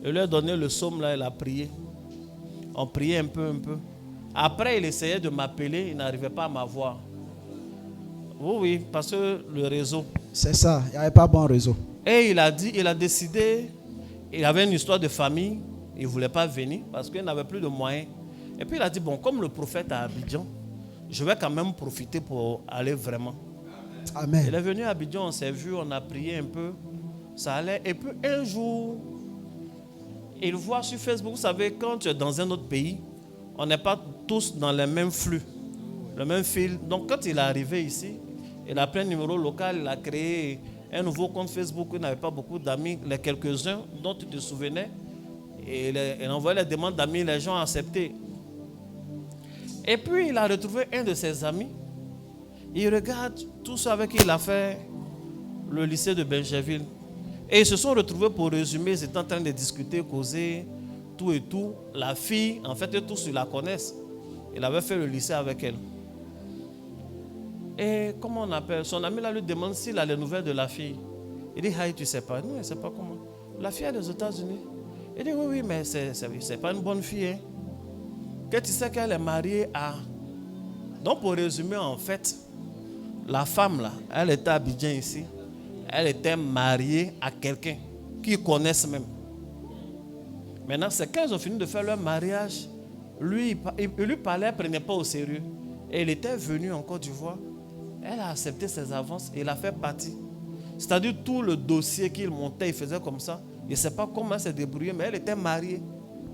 Speaker 3: Je lui ai donné le psaume là, elle a prié. On priait un peu. Après, il essayait de m'appeler, il n'arrivait pas à m'avoir. Oui, parce que le réseau.
Speaker 1: C'est ça, il n'y avait pas bon réseau.
Speaker 3: Et il a décidé, il avait une histoire de famille, il ne voulait pas venir parce qu'il n'avait plus de moyens. Et puis il a dit, bon, comme le prophète à Abidjan, je vais quand même profiter pour aller vraiment.
Speaker 1: Amen.
Speaker 3: Il est venu à Abidjan, on s'est vu, on a prié un peu, ça allait. Et puis un jour, il voit sur Facebook, vous savez, quand tu es dans un autre pays, on n'est pas tous dans le même flux, le même fil. Donc quand il est arrivé ici, il a pris un numéro local, il a créé un nouveau compte Facebook, il n'avait pas beaucoup d'amis, les quelques-uns dont tu te souvenais. Et il a envoyé les demandes d'amis, les gens ont accepté. Et puis il a retrouvé un de ses amis. Il regarde tout ce avec qui il a fait le lycée de Benjerville. Et ils se sont retrouvés pour résumer, ils étaient en train de discuter, causer, tout et tout. La fille, en fait, tous ils la connaissent. Il avait fait le lycée avec elle. Et comment on appelle? Son ami là lui demande s'il a les nouvelles de la fille. Il dit, hey, tu sais pas? Non, il ne sait pas comment. La fille est des États-Unis. Il dit, oui, mais c'est pas une bonne fille. Hein. Que tu sais qu'elle est mariée à... Donc, pour résumer, en fait, la femme là, elle était à Abidjan ici. Elle était mariée à quelqu'un qu'ils connaissent même. Maintenant, c'est quand ils ont fini de faire leur mariage, il lui parlait, elle ne prenait pas au sérieux. Et il était venu en Côte d'Ivoire. Elle a accepté ses avances et il a fait partie. C'est-à-dire tout le dossier qu'il montait, il faisait comme ça. Il ne sait pas comment elle s'est débrouillée, mais elle était mariée.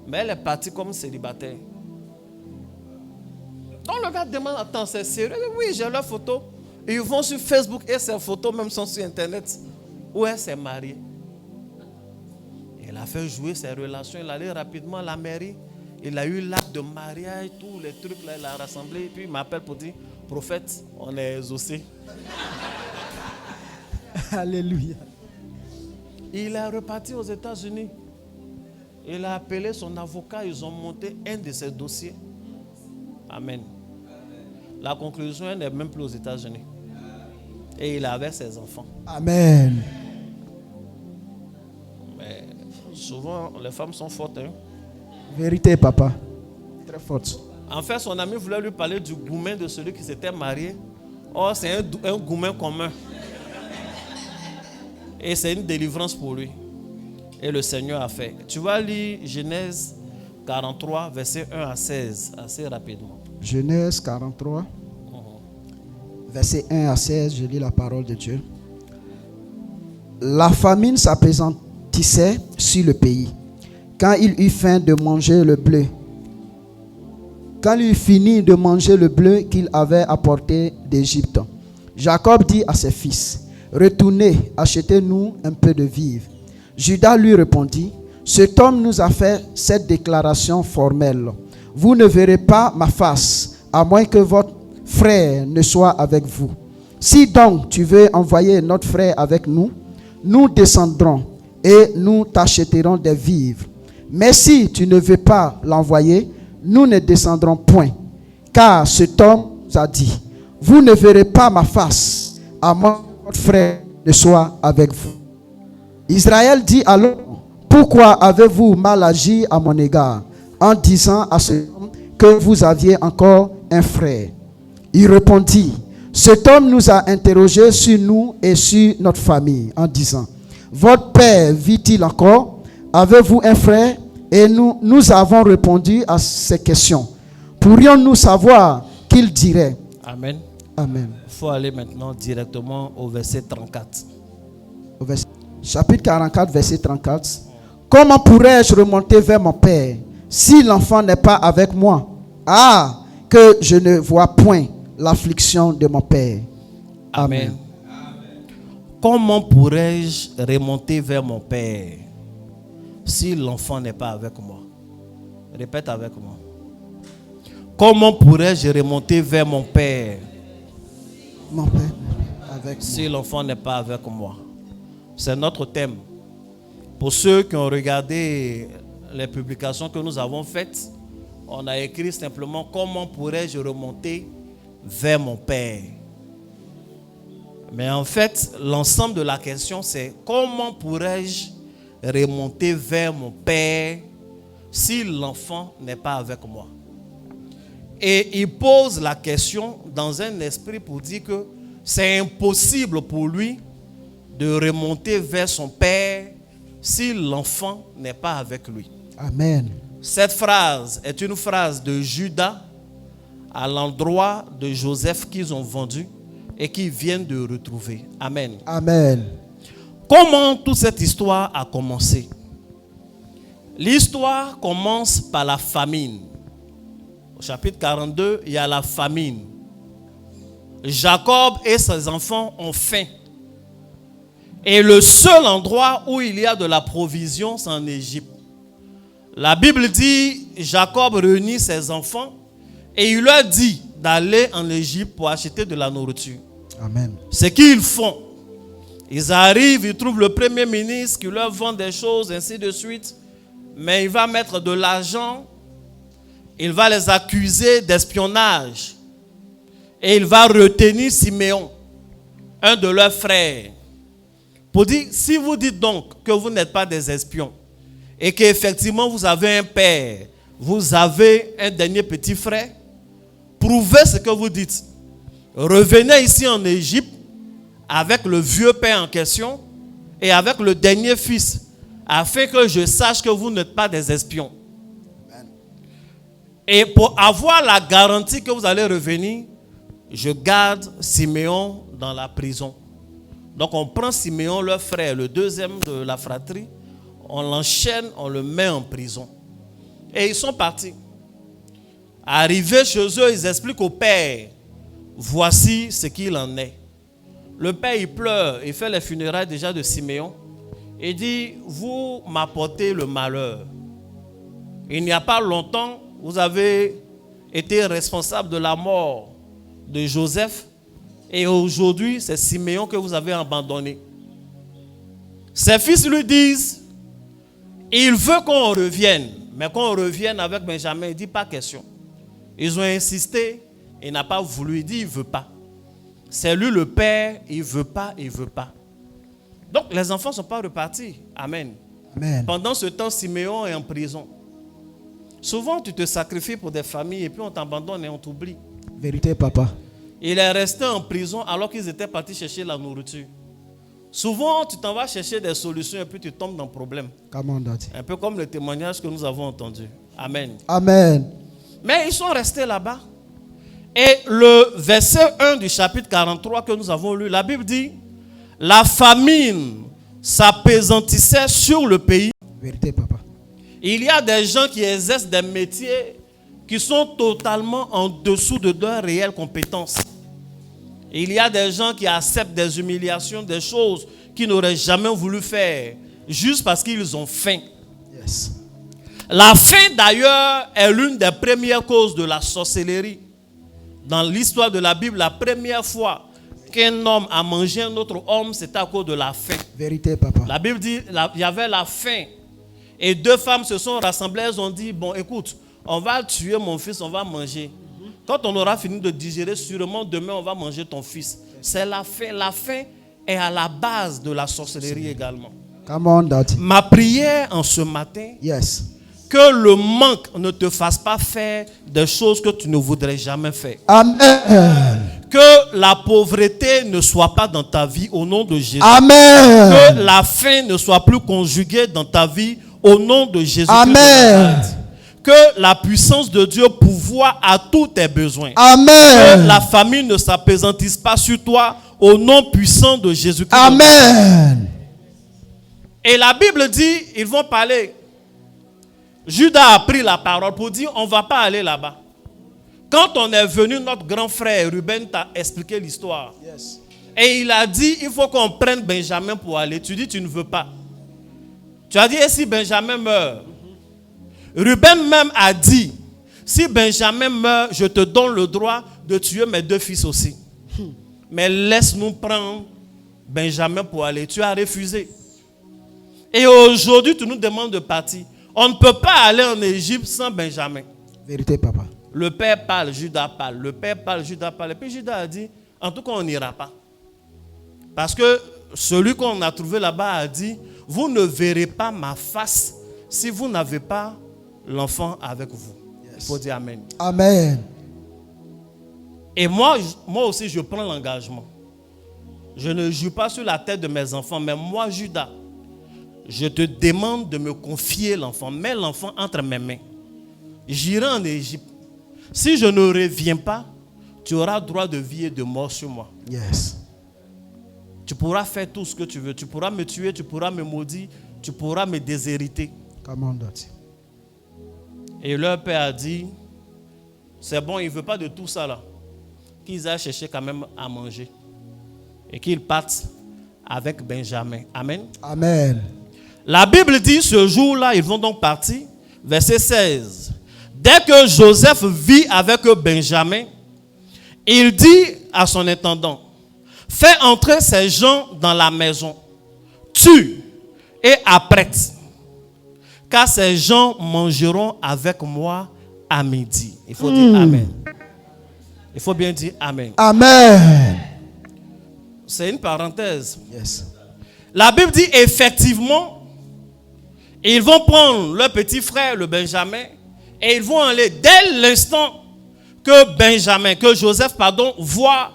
Speaker 3: Mais elle est partie comme célibataire. Donc le gars demande, attends, c'est sérieux? Oui, j'ai leurs photos. Et ils vont sur Facebook et ces photos même sont sur Internet où elle s'est mariée. Il a fait jouer ses relations, il allait rapidement à la mairie. Il a eu l'acte de mariage, tous les trucs là, il a rassemblé. Et puis il m'appelle pour dire, prophète, on est exaucé.
Speaker 1: Alléluia.
Speaker 3: Il est reparti aux États-Unis. Il a appelé son avocat, ils ont monté un de ses dossiers. Amen. La conclusion, elle n'est même plus aux États-Unis. Et il avait ses enfants.
Speaker 1: Amen.
Speaker 3: Mais souvent, les femmes sont fortes. Hein?
Speaker 1: Vérité, papa. Très forte.
Speaker 3: En fait, son ami voulait lui parler du goumen de celui qui s'était marié. Or, c'est un goumen commun. Et c'est une délivrance pour lui. Et le Seigneur a fait. Tu vas lire Genèse 43, versets 1 à 16, assez rapidement.
Speaker 1: Genèse 43, versets 1 à 16, je lis la parole de Dieu. La famine s'appesantissait sur le pays. Quand il eut faim de manger le blé, quand il eut fini de manger le blé qu'il avait apporté d'Égypte, Jacob dit à ses fils, retournez, achetez-nous un peu de vivres. Judas lui répondit, cet homme nous a fait cette déclaration formelle. Vous ne verrez pas ma face, à moins que votre frère ne soit avec vous. Si donc tu veux envoyer notre frère avec nous, nous descendrons et nous t'achèterons des vivres. Mais si tu ne veux pas l'envoyer, nous ne descendrons point. Car cet homme a dit, vous ne verrez pas ma face, à moins que votre frère ne soit avec vous. Israël dit alors, pourquoi avez-vous mal agi à mon égard, en disant à cet homme que vous aviez encore un frère? Il répondit, cet homme nous a interrogés sur nous et sur notre famille, en disant, votre père vit-il encore? Avez-vous un frère? Et nous avons répondu à ces questions. Pourrions-nous savoir qu'il dirait?
Speaker 3: Amen.
Speaker 1: Amen.
Speaker 3: Il faut aller maintenant directement au verset 34.
Speaker 1: Chapitre 44, verset 34. Comment pourrais-je remonter vers mon père si l'enfant n'est pas avec moi? Ah, que je ne vois point l'affliction de mon père.
Speaker 3: Amen. Comment pourrais-je remonter vers mon père si l'enfant n'est pas avec moi? Répète avec moi. Comment pourrais-je remonter vers mon père
Speaker 1: Mon père avec
Speaker 3: si l'enfant n'est pas avec moi? C'est notre thème. Pour ceux qui ont regardé les publications que nous avons faites, on a écrit simplement comment pourrais-je remonter vers mon père. Mais en fait, l'ensemble de la question, c'est comment pourrais-je remonter vers mon père si l'enfant n'est pas avec moi? Et il pose la question dans un esprit pour dire que c'est impossible pour lui de remonter vers son père si l'enfant n'est pas avec lui.
Speaker 1: Amen.
Speaker 3: Cette phrase est une phrase de Judas à l'endroit de Joseph qu'ils ont vendu et qu'ils viennent de retrouver. Amen.
Speaker 1: Amen.
Speaker 3: Comment toute cette histoire a commencé? L'histoire commence par la famine. Au chapitre 42, il y a la famine. Jacob et ses enfants ont faim. Et le seul endroit où il y a de la provision, c'est en Égypte. La Bible dit, Jacob réunit ses enfants et il leur dit d'aller en Égypte pour acheter de la nourriture.
Speaker 1: Amen.
Speaker 3: Ce qu'ils font, ils arrivent, ils trouvent le premier ministre qui leur vend des choses, ainsi de suite. Mais il va mettre de l'argent, il va les accuser d'espionnage. Et il va retenir Siméon, un de leurs frères, pour dire, si vous dites donc que vous n'êtes pas des espions, et qu'effectivement vous avez un père, vous avez un dernier petit frère, prouvez ce que vous dites. Revenez ici en Égypte avec le vieux père en question et avec le dernier fils, afin que je sache que vous n'êtes pas des espions. Amen. Et pour avoir la garantie que vous allez revenir, je garde Siméon dans la prison. Donc on prend Siméon, leur frère, le deuxième de la fratrie, on l'enchaîne, on le met en prison. Et ils sont partis. Arrivés chez eux, ils expliquent au père, voici ce qu'il en est. Le père, il pleure, il fait les funérailles déjà de Siméon. Il dit, vous m'apportez le malheur. Il n'y a pas longtemps, vous avez été responsable de la mort de Joseph. Et aujourd'hui, c'est Siméon que vous avez abandonné. Ses fils lui disent, il veut qu'on revienne. Mais qu'on revienne avec Benjamin, il dit pas question. Ils ont insisté, il n'a pas voulu, il dit il ne veut pas. C'est lui le père, il ne veut pas, il ne veut pas. Donc les enfants ne sont pas repartis. Amen.
Speaker 1: Amen.
Speaker 3: Pendant ce temps, Siméon est en prison. Souvent, tu te sacrifies pour des familles et puis on t'abandonne et on t'oublie.
Speaker 1: Vérité, papa.
Speaker 3: Il est resté en prison alors qu'ils étaient partis chercher la nourriture. Souvent, tu t'en vas chercher des solutions et puis tu tombes dans le problème. Un peu comme le témoignage que nous avons entendu. Amen.
Speaker 1: Amen.
Speaker 3: Mais ils sont restés là-bas. Et le verset 1 du chapitre 43 que nous avons lu, la Bible dit, la famine s'appesantissait sur le pays.
Speaker 1: Vérité, papa.
Speaker 3: Il y a des gens qui exercent des métiers qui sont totalement en dessous de leurs réelles compétences. Il y a des gens qui acceptent des humiliations, des choses qu'ils n'auraient jamais voulu faire, juste parce qu'ils ont faim.
Speaker 1: Yes.
Speaker 3: La faim, d'ailleurs, est l'une des premières causes de la sorcellerie. Dans l'histoire de la Bible, la première fois qu'un homme a mangé un autre homme, c'était à cause de la faim.
Speaker 1: Vérité, papa.
Speaker 3: La Bible dit il y avait la faim. Et deux femmes se sont rassemblées, elles ont dit, bon, écoute, on va tuer mon fils, on va manger. Quand on aura fini de digérer, sûrement demain, on va manger ton fils. C'est la faim. La faim est à la base de la sorcellerie également.
Speaker 1: Come on, Daddy.
Speaker 3: Ma prière en ce matin,
Speaker 1: Yes.
Speaker 3: que le manque ne te fasse pas faire des choses que tu ne voudrais jamais faire.
Speaker 1: Amen.
Speaker 3: Que la pauvreté ne soit pas dans ta vie au nom de Jésus.
Speaker 1: Amen.
Speaker 3: Que la faim ne soit plus conjuguée dans ta vie au nom de Jésus.
Speaker 1: Amen.
Speaker 3: Que la puissance de Dieu pourvoie à tous tes besoins.
Speaker 1: Amen.
Speaker 3: Que la famille ne s'appesantisse pas sur toi au nom puissant de Jésus-Christ.
Speaker 1: Amen.
Speaker 3: Et la Bible dit, ils vont parler. Judas a pris la parole pour dire, on ne va pas aller là-bas. Quand on est venu, notre grand frère Ruben t'a expliqué l'histoire.
Speaker 1: Yes.
Speaker 3: Et il a dit, il faut qu'on prenne Benjamin pour aller. Tu dis, tu ne veux pas. Tu as dit, et si Benjamin meurt? Ruben même a dit, si Benjamin meurt, je te donne le droit de tuer mes deux fils aussi. Mais laisse-nous prendre Benjamin pour aller. Tu as refusé. Et aujourd'hui, tu nous demandes de partir. On ne peut pas aller en Égypte sans Benjamin.
Speaker 1: Vérité, papa.
Speaker 3: Le père parle, Judas parle. Le père parle, Judas parle. Et puis Judas a dit, en tout cas, on n'ira pas. Parce que celui qu'on a trouvé là-bas a dit, vous ne verrez pas ma face si vous n'avez pas l'enfant avec vous. Yes. Il faut dire Amen.
Speaker 1: Amen.
Speaker 3: Et moi aussi, je prends l'engagement. Je ne joue pas sur la tête de mes enfants, mais moi, Judas, je te demande de me confier l'enfant. Mets l'enfant entre mes mains. J'irai en Égypte. Si je ne reviens pas, tu auras droit de vie et de mort sur moi.
Speaker 1: Yes.
Speaker 3: Tu pourras faire tout ce que tu veux. Tu pourras me tuer, tu pourras me maudire, tu pourras me déshériter.
Speaker 1: Come on, Daddy.
Speaker 3: Et leur père a dit, c'est bon, il ne veut pas de tout ça là. Qu'ils aillent chercher quand même à manger. Et qu'ils partent avec Benjamin. Amen.
Speaker 1: Amen.
Speaker 3: La Bible dit, ce jour-là, ils vont donc partir. Verset 16. Dès que Joseph vit avec Benjamin, il dit à son intendant, fais entrer ces gens dans la maison, tue et apprête, car ces gens mangeront avec moi à midi. Il faut dire Amen. Il faut bien dire Amen.
Speaker 1: Amen.
Speaker 3: C'est une parenthèse.
Speaker 1: Yes.
Speaker 3: La Bible dit effectivement, ils vont prendre leur petit frère, le Benjamin, et ils vont aller dès l'instant que Joseph, voit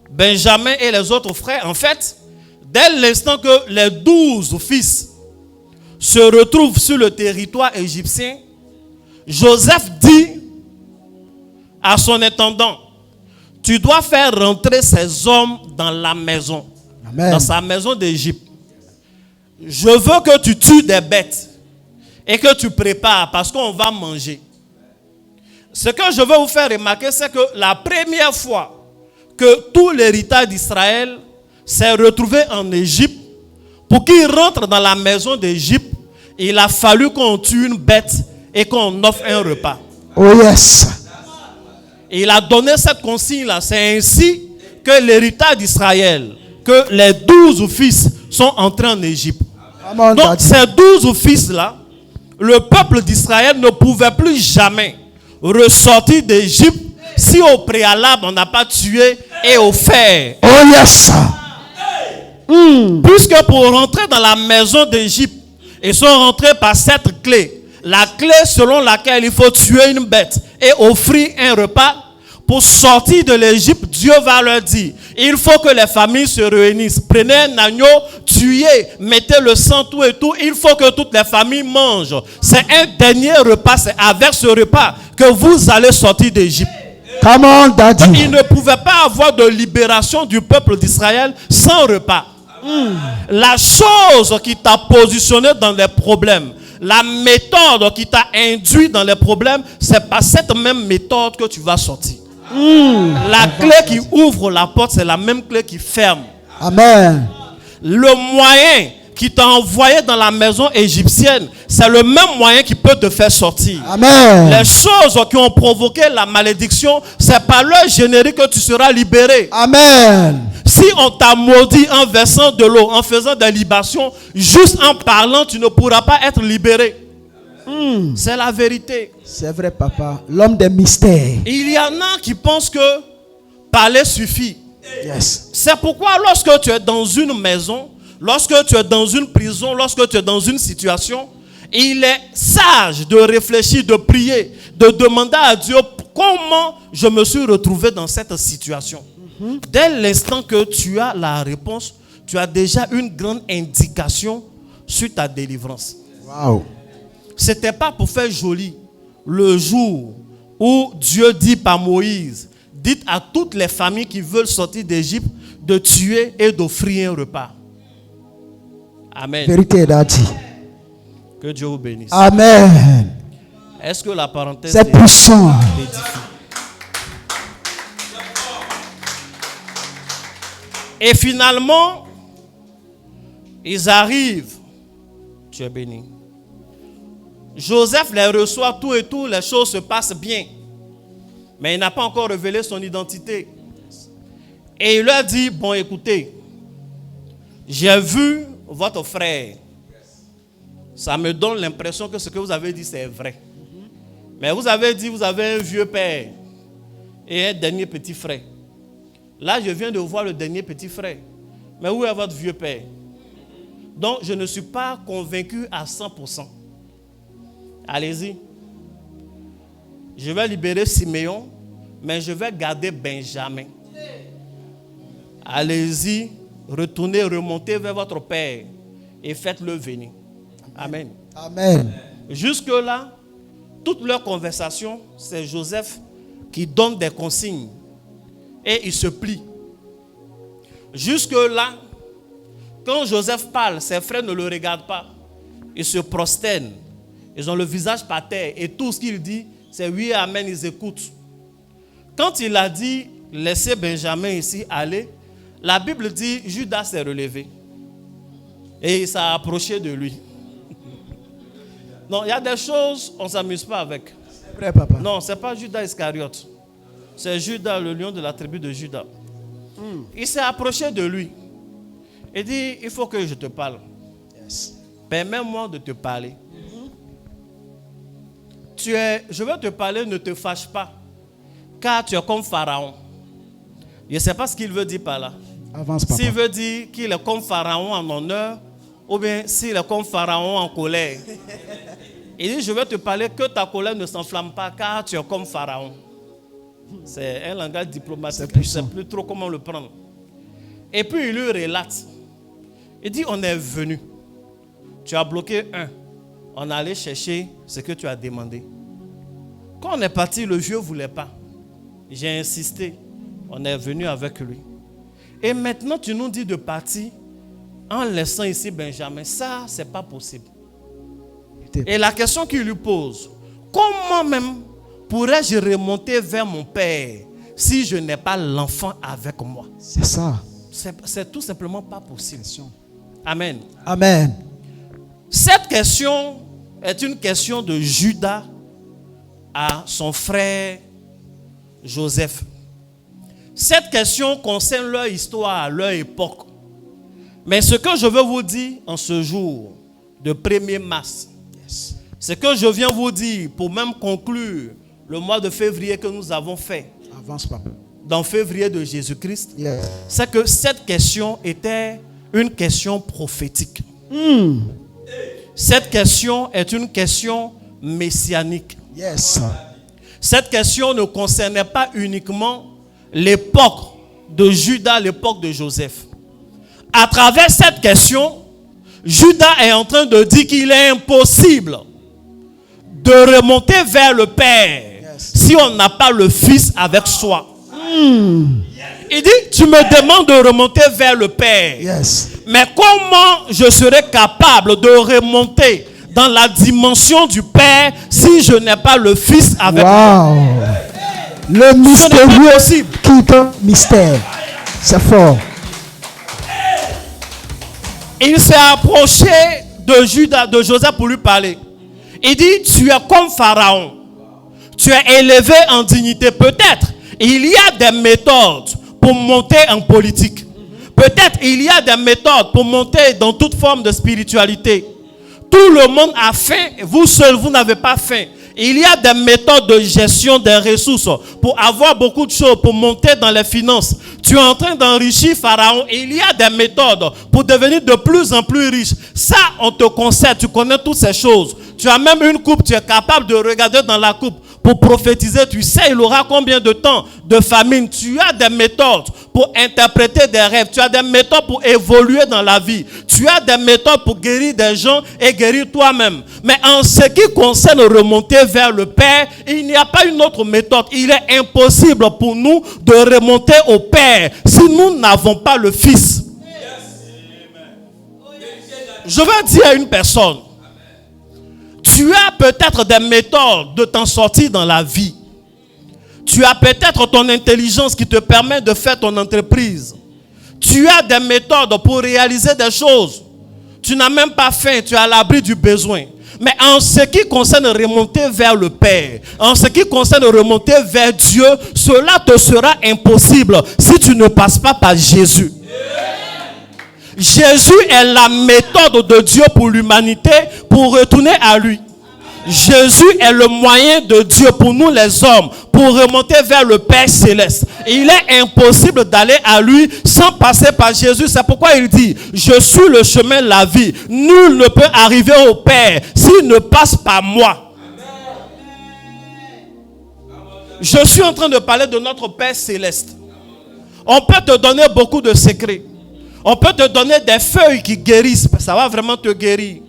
Speaker 3: Benjamin et les autres frères. En fait, dès l'instant que les 12 fils se retrouvent sur le territoire égyptien, Joseph dit à son intendant, tu dois faire rentrer ces hommes dans la maison,
Speaker 1: Amen.
Speaker 3: Dans sa maison d'Égypte. Je veux que tu tues des bêtes et que tu prépares parce qu'on va manger. Ce que je veux vous faire remarquer, c'est que la première fois que tout l'héritage d'Israël s'est retrouvé en Égypte, pour qu'il rentre dans la maison d'Égypte, il a fallu qu'on tue une bête et qu'on offre un repas.
Speaker 1: Oh yes.
Speaker 3: Et il a donné cette consigne-là. C'est ainsi que l'héritage d'Israël, que les 12 fils sont entrés en Égypte.
Speaker 1: Amen.
Speaker 3: Donc ces 12 fils-là, le peuple d'Israël ne pouvait plus jamais ressortir d'Égypte si au préalable on n'a pas tué et offert.
Speaker 1: Oh yes.
Speaker 3: Puisque pour rentrer dans la maison d'Égypte, ils sont rentrés par cette clé. La clé selon laquelle il faut tuer une bête et offrir un repas. Pour sortir de l'Égypte, Dieu va leur dire, il faut que les familles se réunissent. Prenez un agneau, tuez, mettez le sang, tout et tout. Il faut que toutes les familles mangent. C'est un dernier repas. C'est avec ce repas que vous allez sortir d'Égypte.
Speaker 1: Come on, Daddy.
Speaker 3: Il ne pouvait pas avoir de libération du peuple d'Israël sans repas. La chose qui t'a positionné dans les problèmes, la méthode qui t'a induit dans les problèmes, c'est par cette même méthode que tu vas sortir. La clé qui ouvre la porte, c'est la même clé qui ferme.
Speaker 1: Amen.
Speaker 3: Le moyen qui t'a envoyé dans la maison égyptienne, c'est le même moyen qui peut te faire sortir.
Speaker 1: Amen.
Speaker 3: Les choses qui ont provoqué la malédiction, c'est par leur générique que tu seras libéré.
Speaker 1: Amen.
Speaker 3: Si on t'a maudit en versant de l'eau, en faisant des libations, juste en parlant, tu ne pourras pas être libéré. C'est la vérité.
Speaker 1: C'est vrai, papa. L'homme des mystères.
Speaker 3: Il y en a qui pensent que parler suffit.
Speaker 1: Yes.
Speaker 3: C'est pourquoi lorsque tu es dans une maison, lorsque tu es dans une prison, lorsque tu es dans une situation, il est sage de réfléchir, de prier, de demander à Dieu comment je me suis retrouvé dans cette situation. Dès l'instant que tu as la réponse, tu as déjà une grande indication sur ta délivrance.
Speaker 1: Wow.
Speaker 3: Ce n'était pas pour faire joli. Le jour où Dieu dit par Moïse, dites à toutes les familles qui veulent sortir d'Égypte de tuer et d'offrir un repas. Amen.
Speaker 1: Vérité, Daddy.
Speaker 3: Que Dieu vous bénisse.
Speaker 1: Amen.
Speaker 3: Est-ce que la parenthèse
Speaker 1: C'est puissant.
Speaker 3: édifie? Et finalement, ils arrivent. Tu es béni. Joseph les reçoit tout et tout, les choses se passent bien. Mais il n'a pas encore révélé son identité. Et il leur dit, bon écoutez, j'ai vu votre frère. Ça me donne l'impression que ce que vous avez dit c'est vrai. Mais vous avez dit, vous avez un vieux père et un dernier petit frère. Là, je viens de voir le dernier petit frère. Mais où est votre vieux père? Donc, je ne suis pas convaincu à 100%. Allez-y. Je vais libérer Siméon, mais je vais garder Benjamin. Allez-y, retournez, remontez vers votre père et faites-le venir. Amen.
Speaker 1: Amen.
Speaker 3: Jusque-là, toute leur conversation, c'est Joseph qui donne des consignes. Et il se plie. Jusque-là, quand Joseph parle, ses frères ne le regardent pas. Ils se prosternent. Ils ont le visage par terre. Et tout ce qu'il dit, c'est oui, amen, ils écoutent. Quand il a dit, laissez Benjamin ici aller, la Bible dit, Judas s'est relevé. Et il s'est approché de lui. Non, il y a des choses, on ne s'amuse pas avec.
Speaker 1: C'est vrai, papa.
Speaker 3: Non, ce n'est pas Judas Iscariote. C'est Judas, le lion de la tribu de Judas. Il s'est approché de lui. Il dit, il faut que je te parle.
Speaker 1: Yes.
Speaker 3: Permets-moi de te parler. Je veux te parler, ne te fâche pas. Car tu es comme Pharaon. Je ne sais pas ce qu'il veut dire par là.
Speaker 1: Avance, papa.
Speaker 3: S'il veut dire qu'il est comme Pharaon en honneur, ou bien s'il est comme Pharaon en colère. Il dit, je veux te parler que ta colère ne s'enflamme pas, car tu es comme Pharaon. C'est un langage diplomatique, je ne sais plus trop comment le prendre. Et puis il lui relate. Il dit, on est venu. Tu as bloqué un. On est allé chercher ce que tu as demandé. Quand on est parti, le vieux ne voulait pas. J'ai insisté. On est venu avec lui. Et maintenant, tu nous dis de partir en laissant ici Benjamin. Ça, ce n'est pas possible. Et la question qu'il lui pose, comment même pourrais-je remonter vers mon père si je n'ai pas l'enfant avec moi?
Speaker 1: C'est ça.
Speaker 3: C'est tout simplement pas possible. Amen.
Speaker 1: Amen.
Speaker 3: Cette question est une question de Judas à son frère Joseph. Cette question concerne leur histoire, leur époque. Mais ce que je veux vous dire en ce jour de 1er mars, ce que je viens vous dire pour même conclure le mois de février que nous avons fait,
Speaker 1: Avance, papa.
Speaker 3: dans février de Jésus-Christ,
Speaker 1: Yes.
Speaker 3: c'est que cette question était une question prophétique. Cette question est une question messianique.
Speaker 1: Yes.
Speaker 3: Cette question ne concernait pas uniquement l'époque de Judas, l'époque de Joseph. À travers cette question, Judas est en train de dire qu'il est impossible de remonter vers le Père si on n'a pas le Fils avec soi. Il dit, tu me demandes de remonter vers le Père.
Speaker 1: Yes.
Speaker 3: Mais comment je serai capable de remonter dans la dimension du Père si je n'ai pas le Fils avec moi?
Speaker 1: Wow. Le mystérieux
Speaker 3: possible.
Speaker 1: qui est un mystère. C'est fort.
Speaker 3: Il s'est approché de Judas, de Joseph pour lui parler. Il dit, tu es comme Pharaon. Tu es élevé en dignité. Peut-être il y a des méthodes pour monter en politique. Peut-être il y a des méthodes pour monter dans toute forme de spiritualité. Tout le monde a faim, vous seul, vous n'avez pas faim. Il y a des méthodes de gestion des ressources pour avoir beaucoup de choses, pour monter dans les finances. Tu es en train d'enrichir Pharaon. Et il y a des méthodes pour devenir de plus en plus riche. Ça, on te conseille, tu connais toutes ces choses. Tu as même une coupe, tu es capable de regarder dans la coupe pour prophétiser. Tu sais, il aura combien de temps de famine. Tu as des méthodes pour interpréter des rêves. Tu as des méthodes pour évoluer dans la vie. Tu as des méthodes pour guérir des gens et guérir toi-même. Mais en ce qui concerne remonter vers le Père, il n'y a pas une autre méthode. Il est impossible pour nous de remonter au Père si nous n'avons pas le Fils. Je vais dire à une personne, tu as peut-être des méthodes de t'en sortir dans la vie. Tu as peut-être ton intelligence qui te permet de faire ton entreprise. Tu as des méthodes pour réaliser des choses. Tu n'as même pas faim, tu es à l'abri du besoin. Mais en ce qui concerne remonter vers le Père, en ce qui concerne remonter vers Dieu, cela te sera impossible si tu ne passes pas par Jésus. Jésus est la méthode de Dieu pour l'humanité pour retourner à lui. Jésus est le moyen de Dieu pour nous les hommes pour remonter vers le Père céleste. Et il est impossible d'aller à lui sans passer par Jésus. C'est pourquoi il dit, je suis le chemin, la vie. Nul ne peut arriver au Père s'il ne passe par moi. Je suis en train de parler de notre Père céleste. On peut te donner beaucoup de secrets. On peut te donner des feuilles qui guérissent. Ça va vraiment te guérir.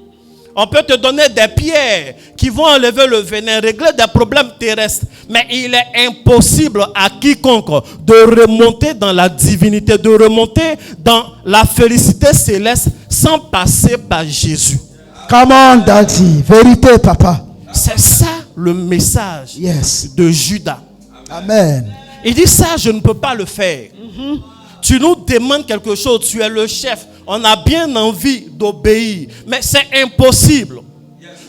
Speaker 3: On peut te donner des pierres qui vont enlever le venin, régler des problèmes terrestres. Mais il est impossible à quiconque de remonter dans la divinité, de remonter dans la félicité céleste sans passer par Jésus.
Speaker 1: Come on, Daddy. Vérité, papa.
Speaker 3: C'est ça le message de Judas.
Speaker 1: Amen.
Speaker 3: Il dit ça, je ne peux pas le faire. Tu nous demandes quelque chose, tu es le chef. On a bien envie d'obéir, mais c'est impossible.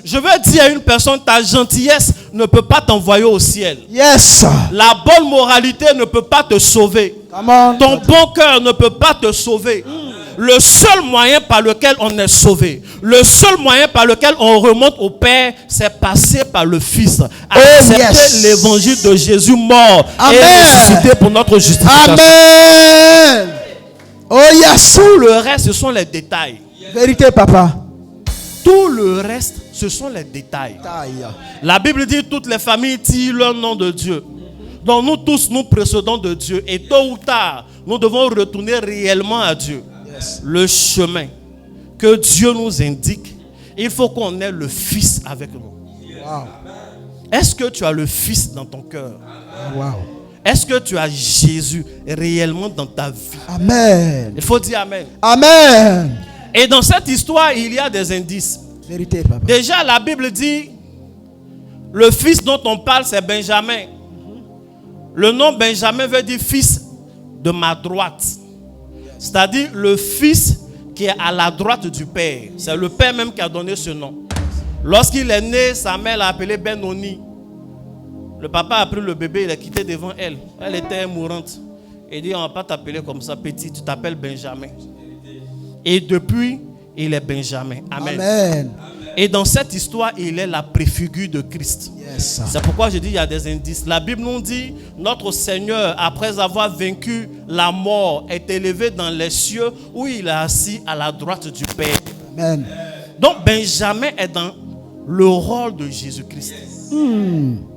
Speaker 3: Je veux dire à une personne, ta gentillesse ne peut pas t'envoyer au ciel.
Speaker 1: Yes.
Speaker 3: La bonne moralité ne peut pas te sauver.
Speaker 1: Come on.
Speaker 3: Ton bon cœur ne peut pas te sauver. Le seul moyen par lequel on est sauvé, le seul moyen par lequel on remonte au Père, c'est passer par le Fils. Accepter l'évangile de Jésus mort et ressuscité pour notre justification.
Speaker 1: Amen. Oh yes.
Speaker 3: Tout le reste, ce sont les détails.
Speaker 1: Vérité, papa.
Speaker 3: Tout le reste, ce sont les détails.
Speaker 1: Taille.
Speaker 3: La Bible dit toutes les familles tirent leur nom de Dieu. Donc nous tous, nous précédons de Dieu. Et tôt ou tard, nous devons retourner réellement à Dieu.
Speaker 1: Yes.
Speaker 3: Le chemin que Dieu nous indique, il faut qu'on ait le Fils avec nous.
Speaker 1: Wow.
Speaker 3: Est-ce que tu as le Fils dans ton cœur?
Speaker 1: Wow.
Speaker 3: Est-ce que tu as Jésus réellement dans ta vie?
Speaker 1: Amen.
Speaker 3: Il faut dire Amen.
Speaker 1: Amen.
Speaker 3: Et dans cette histoire, il y a des indices.
Speaker 1: Vérité, papa.
Speaker 3: Déjà, la Bible dit, le fils dont on parle, c'est Benjamin. Le nom Benjamin veut dire fils de ma droite. C'est-à-dire le fils qui est à la droite du père. C'est le père même qui a donné ce nom. Lorsqu'il est né, sa mère l'a appelé Benoni. Le papa a pris le bébé, il a quitté devant elle. Elle était mourante. Il dit, on ne va pas t'appeler comme ça, petit, tu t'appelles Benjamin. Et depuis, il est Benjamin. Amen.
Speaker 1: Amen.
Speaker 3: Et dans cette histoire, il est la préfigure de Christ.
Speaker 1: Yes.
Speaker 3: C'est pourquoi je dis il y a des indices. La Bible nous dit, notre Seigneur, après avoir vaincu la mort, est élevé dans les cieux où il est assis à la droite du Père.
Speaker 1: Amen.
Speaker 3: Donc Benjamin est dans le rôle de Jésus-Christ.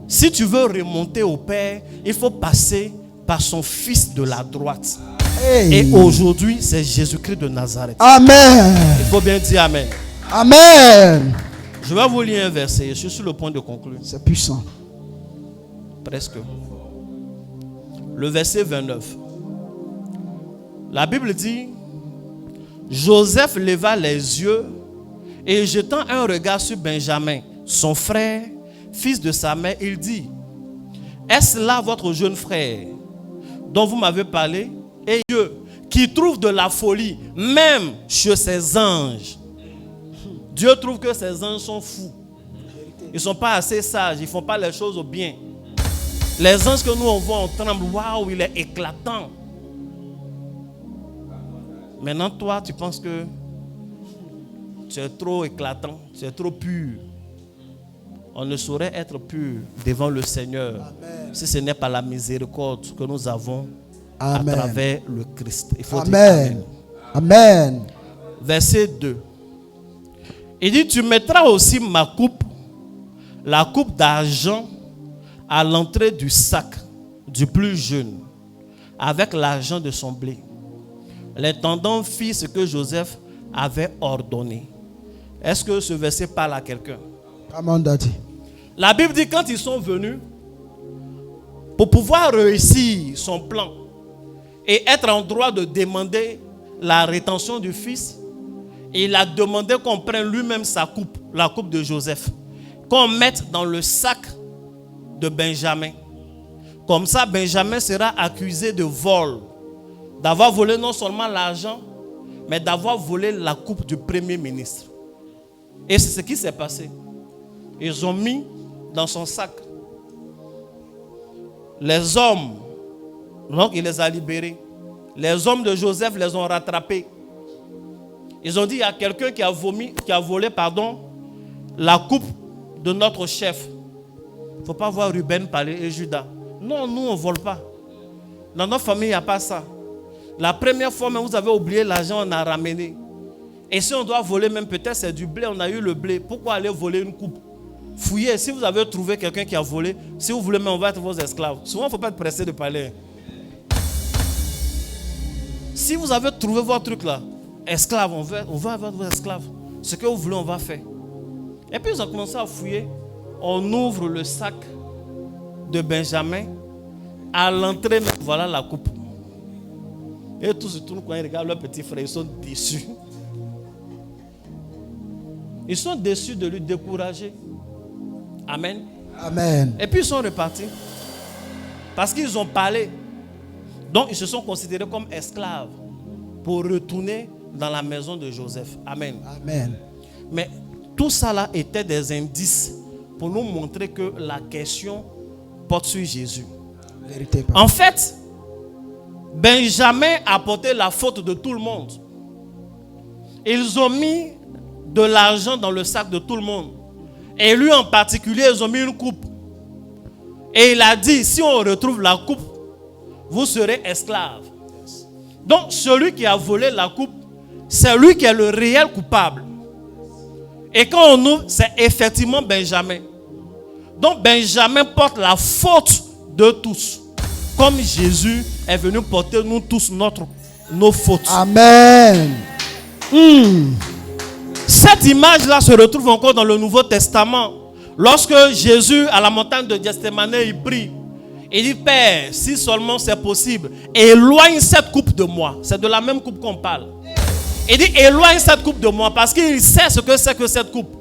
Speaker 3: Si tu veux remonter au Père, il faut passer par son Fils de la droite.
Speaker 1: Hey.
Speaker 3: Et aujourd'hui, c'est Jésus-Christ de Nazareth.
Speaker 1: Amen.
Speaker 3: Il faut bien dire Amen.
Speaker 1: Amen.
Speaker 3: Je vais vous lire un verset. Je suis sur le point de conclure.
Speaker 1: C'est puissant.
Speaker 3: Presque. Le verset 29. La Bible dit, Joseph leva les yeux et jetant un regard sur Benjamin, son frère, fils de sa mère, il dit, est-ce là votre jeune frère dont vous m'avez parlé? Et Dieu qui trouve de la folie même chez ses anges. Dieu trouve que ces anges sont fous. Ils ne sont pas assez sages. Ils ne font pas les choses au bien. Les anges que nous on voit, on tremble. Waouh, il est éclatant. Maintenant, toi, tu penses que tu es trop éclatant. Tu es trop pur. On ne saurait être pur devant le Seigneur. Amen. Si ce n'est pas la miséricorde que nous avons Amen. À travers le Christ. Il faut dire Amen.
Speaker 1: Amen.
Speaker 3: Verset 2. Il dit, tu mettras aussi ma coupe, la coupe d'argent, à l'entrée du sac du plus jeune, avec l'argent de son blé. L'intendant fit ce que Joseph avait ordonné. Est-ce que ce verset parle à quelqu'un? La Bible dit, quand ils sont venus, pour pouvoir réussir son plan et être en droit de demander la rétention du fils, il a demandé qu'on prenne lui-même sa coupe, la coupe de Joseph, qu'on mette dans le sac de Benjamin. Comme ça, Benjamin sera accusé de vol, d'avoir volé non seulement l'argent, mais d'avoir volé la coupe du premier ministre. Et c'est ce qui s'est passé. Ils ont mis dans son sac. Les hommes, donc il les a libérés. Les hommes de Joseph les ont rattrapés. Ils ont dit, il y a quelqu'un qui a volé la coupe de notre chef. Il ne faut pas voir Ruben parler et Judas. Non, nous, on ne vole pas. Dans notre famille, il n'y a pas ça. La première fois, même, vous avez oublié l'argent, on a ramené. Et si on doit voler, même peut-être c'est du blé, on a eu le blé. Pourquoi aller voler une coupe? Fouillez. Si vous avez trouvé quelqu'un qui a volé, si vous voulez, même, on va être vos esclaves. Souvent, il ne faut pas être pressé de parler. Si vous avez trouvé votre truc là, esclave, on va avoir vos esclaves. Ce que vous voulez, on va faire. Et puis ils ont commencé à fouiller. On ouvre le sac de Benjamin. À l'entrée, voilà la coupe. Et tous se tournent quand ils regardent leurs petits frères, ils sont déçus. Ils sont déçus de lui décourager. Amen.
Speaker 1: Amen.
Speaker 3: Et puis ils sont repartis. Parce qu'ils ont parlé. Donc ils se sont considérés comme esclaves pour retourner dans la maison de Joseph. Amen.
Speaker 1: Amen.
Speaker 3: Mais Tout ça là était des indices pour nous montrer que la question porte sur Jésus.
Speaker 1: Vérité.
Speaker 3: En fait, Benjamin a porté la faute de tout le monde. Ils ont mis de l'argent dans le sac de tout le monde. Et lui en particulier, ils ont mis une coupe. Et il a dit, si on retrouve la coupe, vous serez esclaves. Donc celui qui a volé la coupe, c'est lui qui est le réel coupable. Et quand on ouvre, c'est effectivement Benjamin. Donc Benjamin porte la faute de tous. Comme Jésus est venu porter nous tous nos fautes.
Speaker 1: Amen.
Speaker 3: Cette image-là se retrouve encore dans le Nouveau Testament. Lorsque Jésus, à la montagne de Gethsémane, il prie. Il dit, Père, si seulement c'est possible, éloigne cette coupe de moi. C'est de la même coupe qu'on parle. Il dit, éloigne cette coupe de moi, parce qu'il sait ce que c'est que cette coupe.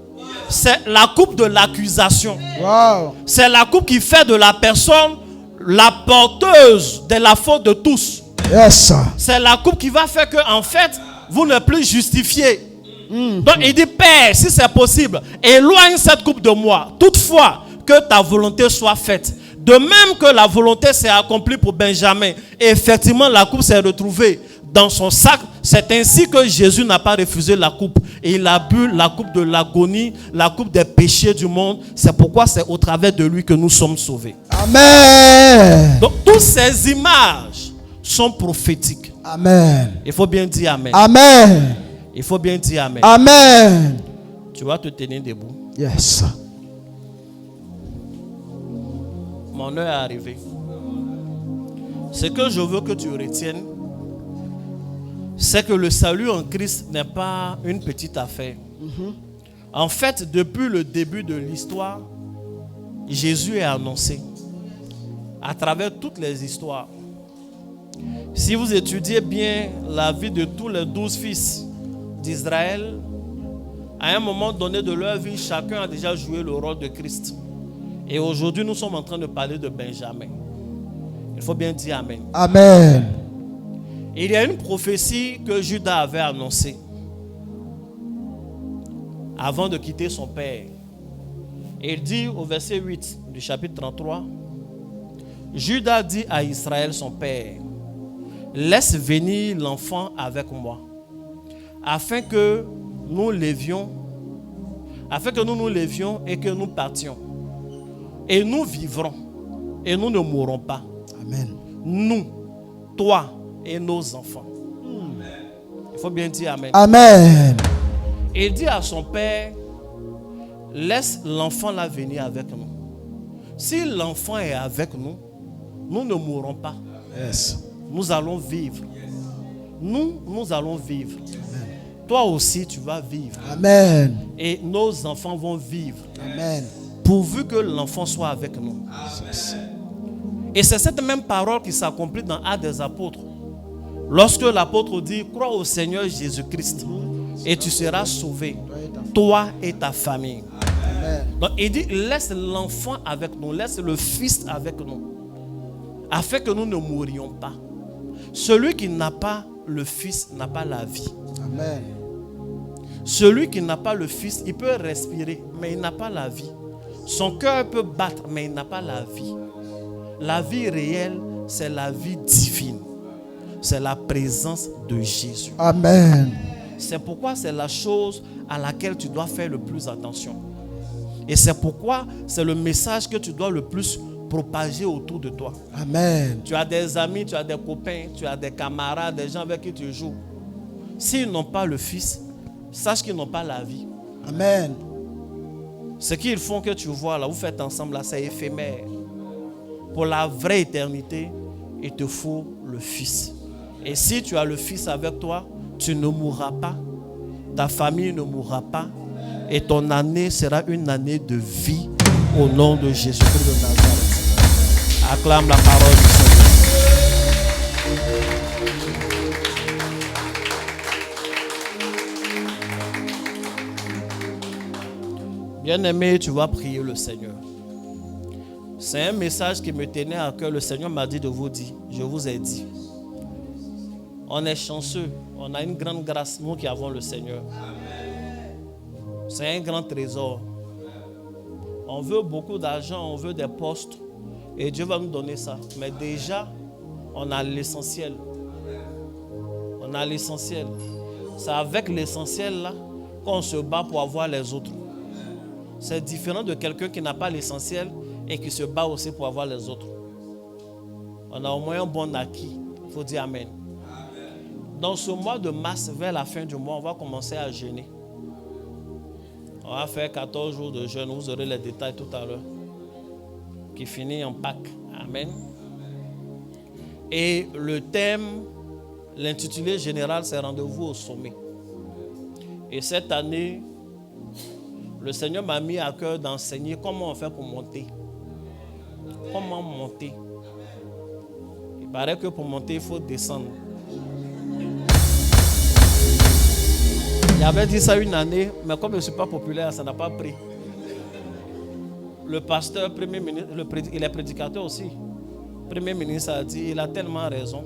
Speaker 3: C'est la coupe de l'accusation.
Speaker 1: Wow.
Speaker 3: C'est la coupe qui fait de la personne la porteuse de la faute de tous.
Speaker 1: Yes.
Speaker 3: C'est la coupe qui va faire que, en fait, vous n'êtes plus justifié. Donc il dit, Père, si c'est possible, éloigne cette coupe de moi. Toutefois, que ta volonté soit faite. De même que la volonté s'est accomplie pour Benjamin. Et effectivement, la coupe s'est retrouvée dans son sac. C'est ainsi que Jésus n'a pas refusé la coupe. Et il a bu la coupe de l'agonie, la coupe des péchés du monde. C'est pourquoi c'est au travers de lui que nous sommes sauvés.
Speaker 1: Amen.
Speaker 3: Donc toutes ces images sont prophétiques.
Speaker 1: Amen.
Speaker 3: Il faut bien dire Amen.
Speaker 1: Amen.
Speaker 3: Il faut bien dire Amen.
Speaker 1: Amen.
Speaker 3: Tu vas te tenir debout.
Speaker 1: Yes.
Speaker 3: Mon heure est arrivée. Ce que je veux que tu retiennes, c'est que le salut en Christ n'est pas une petite affaire. En fait, depuis le début de l'histoire, Jésus est annoncé à travers toutes les histoires. Si vous étudiez bien la vie de tous les 12 fils d'Israël, à un moment donné de leur vie, chacun a déjà joué le rôle de Christ. Et aujourd'hui, nous sommes en train de parler de Benjamin. Il faut bien dire Amen.
Speaker 1: Amen.
Speaker 3: Il y a une prophétie que Judas avait annoncée avant de quitter son père. Il dit au verset 8 du chapitre 33, Judas dit à Israël son père, laisse venir l'enfant avec moi, afin que nous nous levions et que nous partions. Et nous vivrons et nous ne mourrons pas.
Speaker 1: Amen.
Speaker 3: Nous, toi et nos enfants. Il faut bien dire Amen.
Speaker 1: Amen.
Speaker 3: Il dit à son père, laisse l'enfant là venir avec nous. Si l'enfant est avec nous, nous ne mourrons pas.
Speaker 1: Yes.
Speaker 3: Nous allons vivre. Nous allons vivre. Toi aussi, tu vas vivre.
Speaker 1: Amen.
Speaker 3: Et nos enfants vont vivre.
Speaker 1: Amen.
Speaker 3: Pourvu que l'enfant soit avec nous. Et c'est cette même parole qui s'accomplit dans Actes des Apôtres. Lorsque l'apôtre dit, crois au Seigneur Jésus-Christ et tu seras sauvé, toi et ta famille.
Speaker 1: Amen.
Speaker 3: Donc il dit, laisse l'enfant avec nous, laisse le fils avec nous, afin que nous ne mourions pas. Celui qui n'a pas le fils n'a pas la vie.
Speaker 1: Amen.
Speaker 3: Celui qui n'a pas le fils, il peut respirer, mais il n'a pas la vie. Son cœur peut battre, mais il n'a pas la vie. La vie réelle, c'est la vie divine. C'est la présence de Jésus.
Speaker 1: Amen.
Speaker 3: C'est pourquoi c'est la chose à laquelle tu dois faire le plus attention. Et c'est pourquoi c'est le message que tu dois le plus propager autour de toi.
Speaker 1: Amen.
Speaker 3: Tu as des amis, tu as des copains, tu as des camarades, des gens avec qui tu joues. S'ils n'ont pas le Fils, sache qu'ils n'ont pas la vie.
Speaker 1: Amen.
Speaker 3: Ce qu'ils font que tu vois là, vous faites ensemble là, c'est éphémère. Pour la vraie éternité, il te faut le Fils. Et si tu as le Fils avec toi, tu ne mourras pas. Ta famille ne mourra pas. Et ton année sera une année de vie au nom de Jésus-Christ de Nazareth. Acclame la parole du Seigneur. Bien-aimé, tu vas prier le Seigneur. C'est un message qui me tenait à cœur. Le Seigneur m'a dit de vous dire. Je vous ai dit. On est chanceux. On a une grande grâce, nous qui avons le Seigneur. C'est un grand trésor. On veut beaucoup d'argent, on veut des postes. Et Dieu va nous donner ça. Mais déjà, on a l'essentiel. On a l'essentiel. C'est avec l'essentiel là qu'on se bat pour avoir les autres. C'est différent de quelqu'un qui n'a pas l'essentiel et qui se bat aussi pour avoir les autres. On a au moins un bon acquis. Il faut dire Amen. Dans ce mois de mars, vers la fin du mois, on va commencer à jeûner. On va faire 14 jours de jeûne. Vous aurez les détails tout à l'heure. Qui finit en Pâques. Amen. Et le thème, l'intitulé général, c'est rendez-vous au sommet. Et cette année, le Seigneur m'a mis à cœur d'enseigner comment on fait pour monter. Comment monter. Il paraît que pour monter, il faut descendre. J'avais dit ça une année, mais comme je ne suis pas populaire, ça n'a pas pris. Le pasteur, premier ministre, il est prédicateur aussi. Premier ministre a dit, il a tellement raison.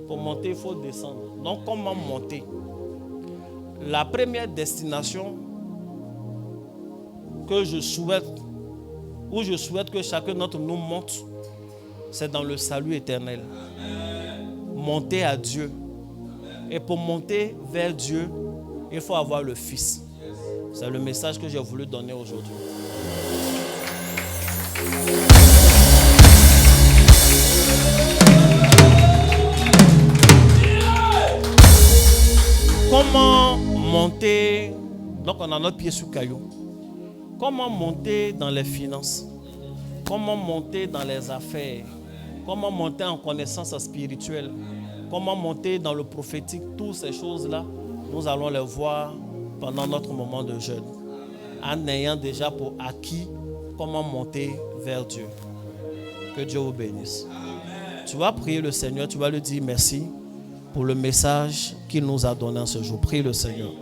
Speaker 3: Pour monter, il faut descendre. Donc, comment monter? La première destination que je souhaite, où je souhaite que chacun d'entre nous monte, c'est dans le salut éternel. Monter à Dieu. Et pour monter vers Dieu, il faut avoir le Fils. C'est le message que j'ai voulu donner aujourd'hui. Comment monter? Donc on a notre pied sous caillou. Comment monter dans les finances? Comment monter dans les affaires? Comment monter en connaissance spirituelle? Comment monter dans le prophétique? Toutes ces choses-là, nous allons les voir pendant notre moment de jeûne. En ayant déjà pour acquis comment monter vers Dieu. Que Dieu vous bénisse. Amen. Tu vas prier le Seigneur, tu vas lui dire merci pour le message qu'il nous a donné en ce jour. Prie le Seigneur.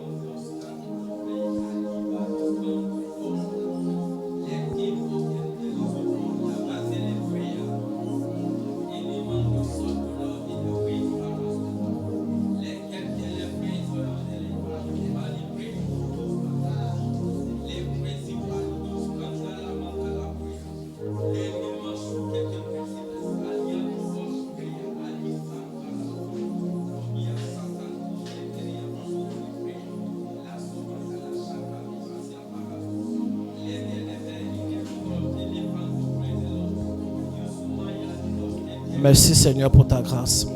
Speaker 3: Merci Seigneur pour ta grâce.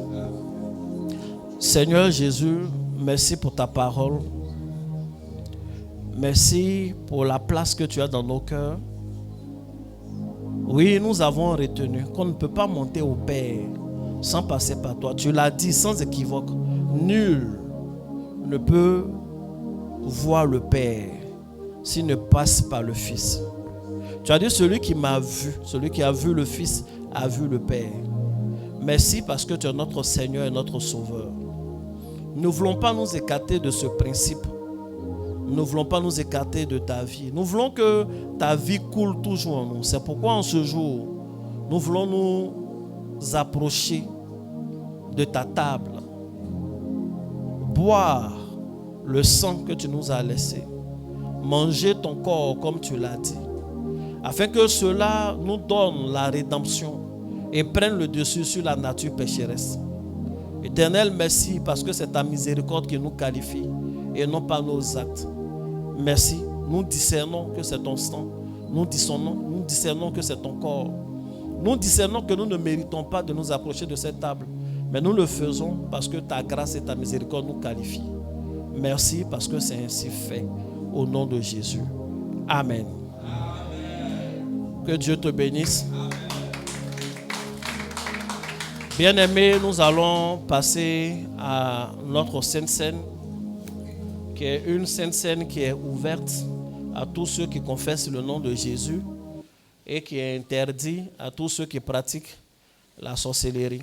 Speaker 3: Seigneur Jésus, merci pour ta parole. Merci pour la place que tu as dans nos cœurs. Oui, nous avons retenu qu'on ne peut pas monter au Père sans passer par toi. Tu l'as dit sans équivoque. Nul ne peut voir le Père s'il ne passe par le Fils. Tu as dit celui qui m'a vu, celui qui a vu le Fils a vu le Père. Merci parce que tu es notre Seigneur et notre Sauveur. Nous ne voulons pas nous écarter de ce principe. Nous ne voulons pas nous écarter de ta vie. Nous voulons que ta vie coule toujours en nous. C'est pourquoi en ce jour, nous voulons nous approcher de ta table. Boire le sang que tu nous as laissé. Manger ton corps comme tu l'as dit. Afin que cela nous donne la rédemption et prenne le dessus sur la nature pécheresse. Éternel, merci parce que c'est ta miséricorde qui nous qualifie et non pas nos actes. Merci. Nous discernons que c'est ton sang. Nous discernons que c'est ton corps. Nous discernons que nous ne méritons pas de nous approcher de cette table. Mais nous le faisons parce que ta grâce et ta miséricorde nous qualifient. Merci parce que c'est ainsi fait. Au nom de Jésus. Amen. Amen. Que Dieu te bénisse. Amen. Bien-aimés, nous allons passer à notre Sainte Seine, qui est une Sainte Seine qui est ouverte à tous ceux qui confessent le nom de Jésus et qui est interdit à tous ceux qui pratiquent la sorcellerie.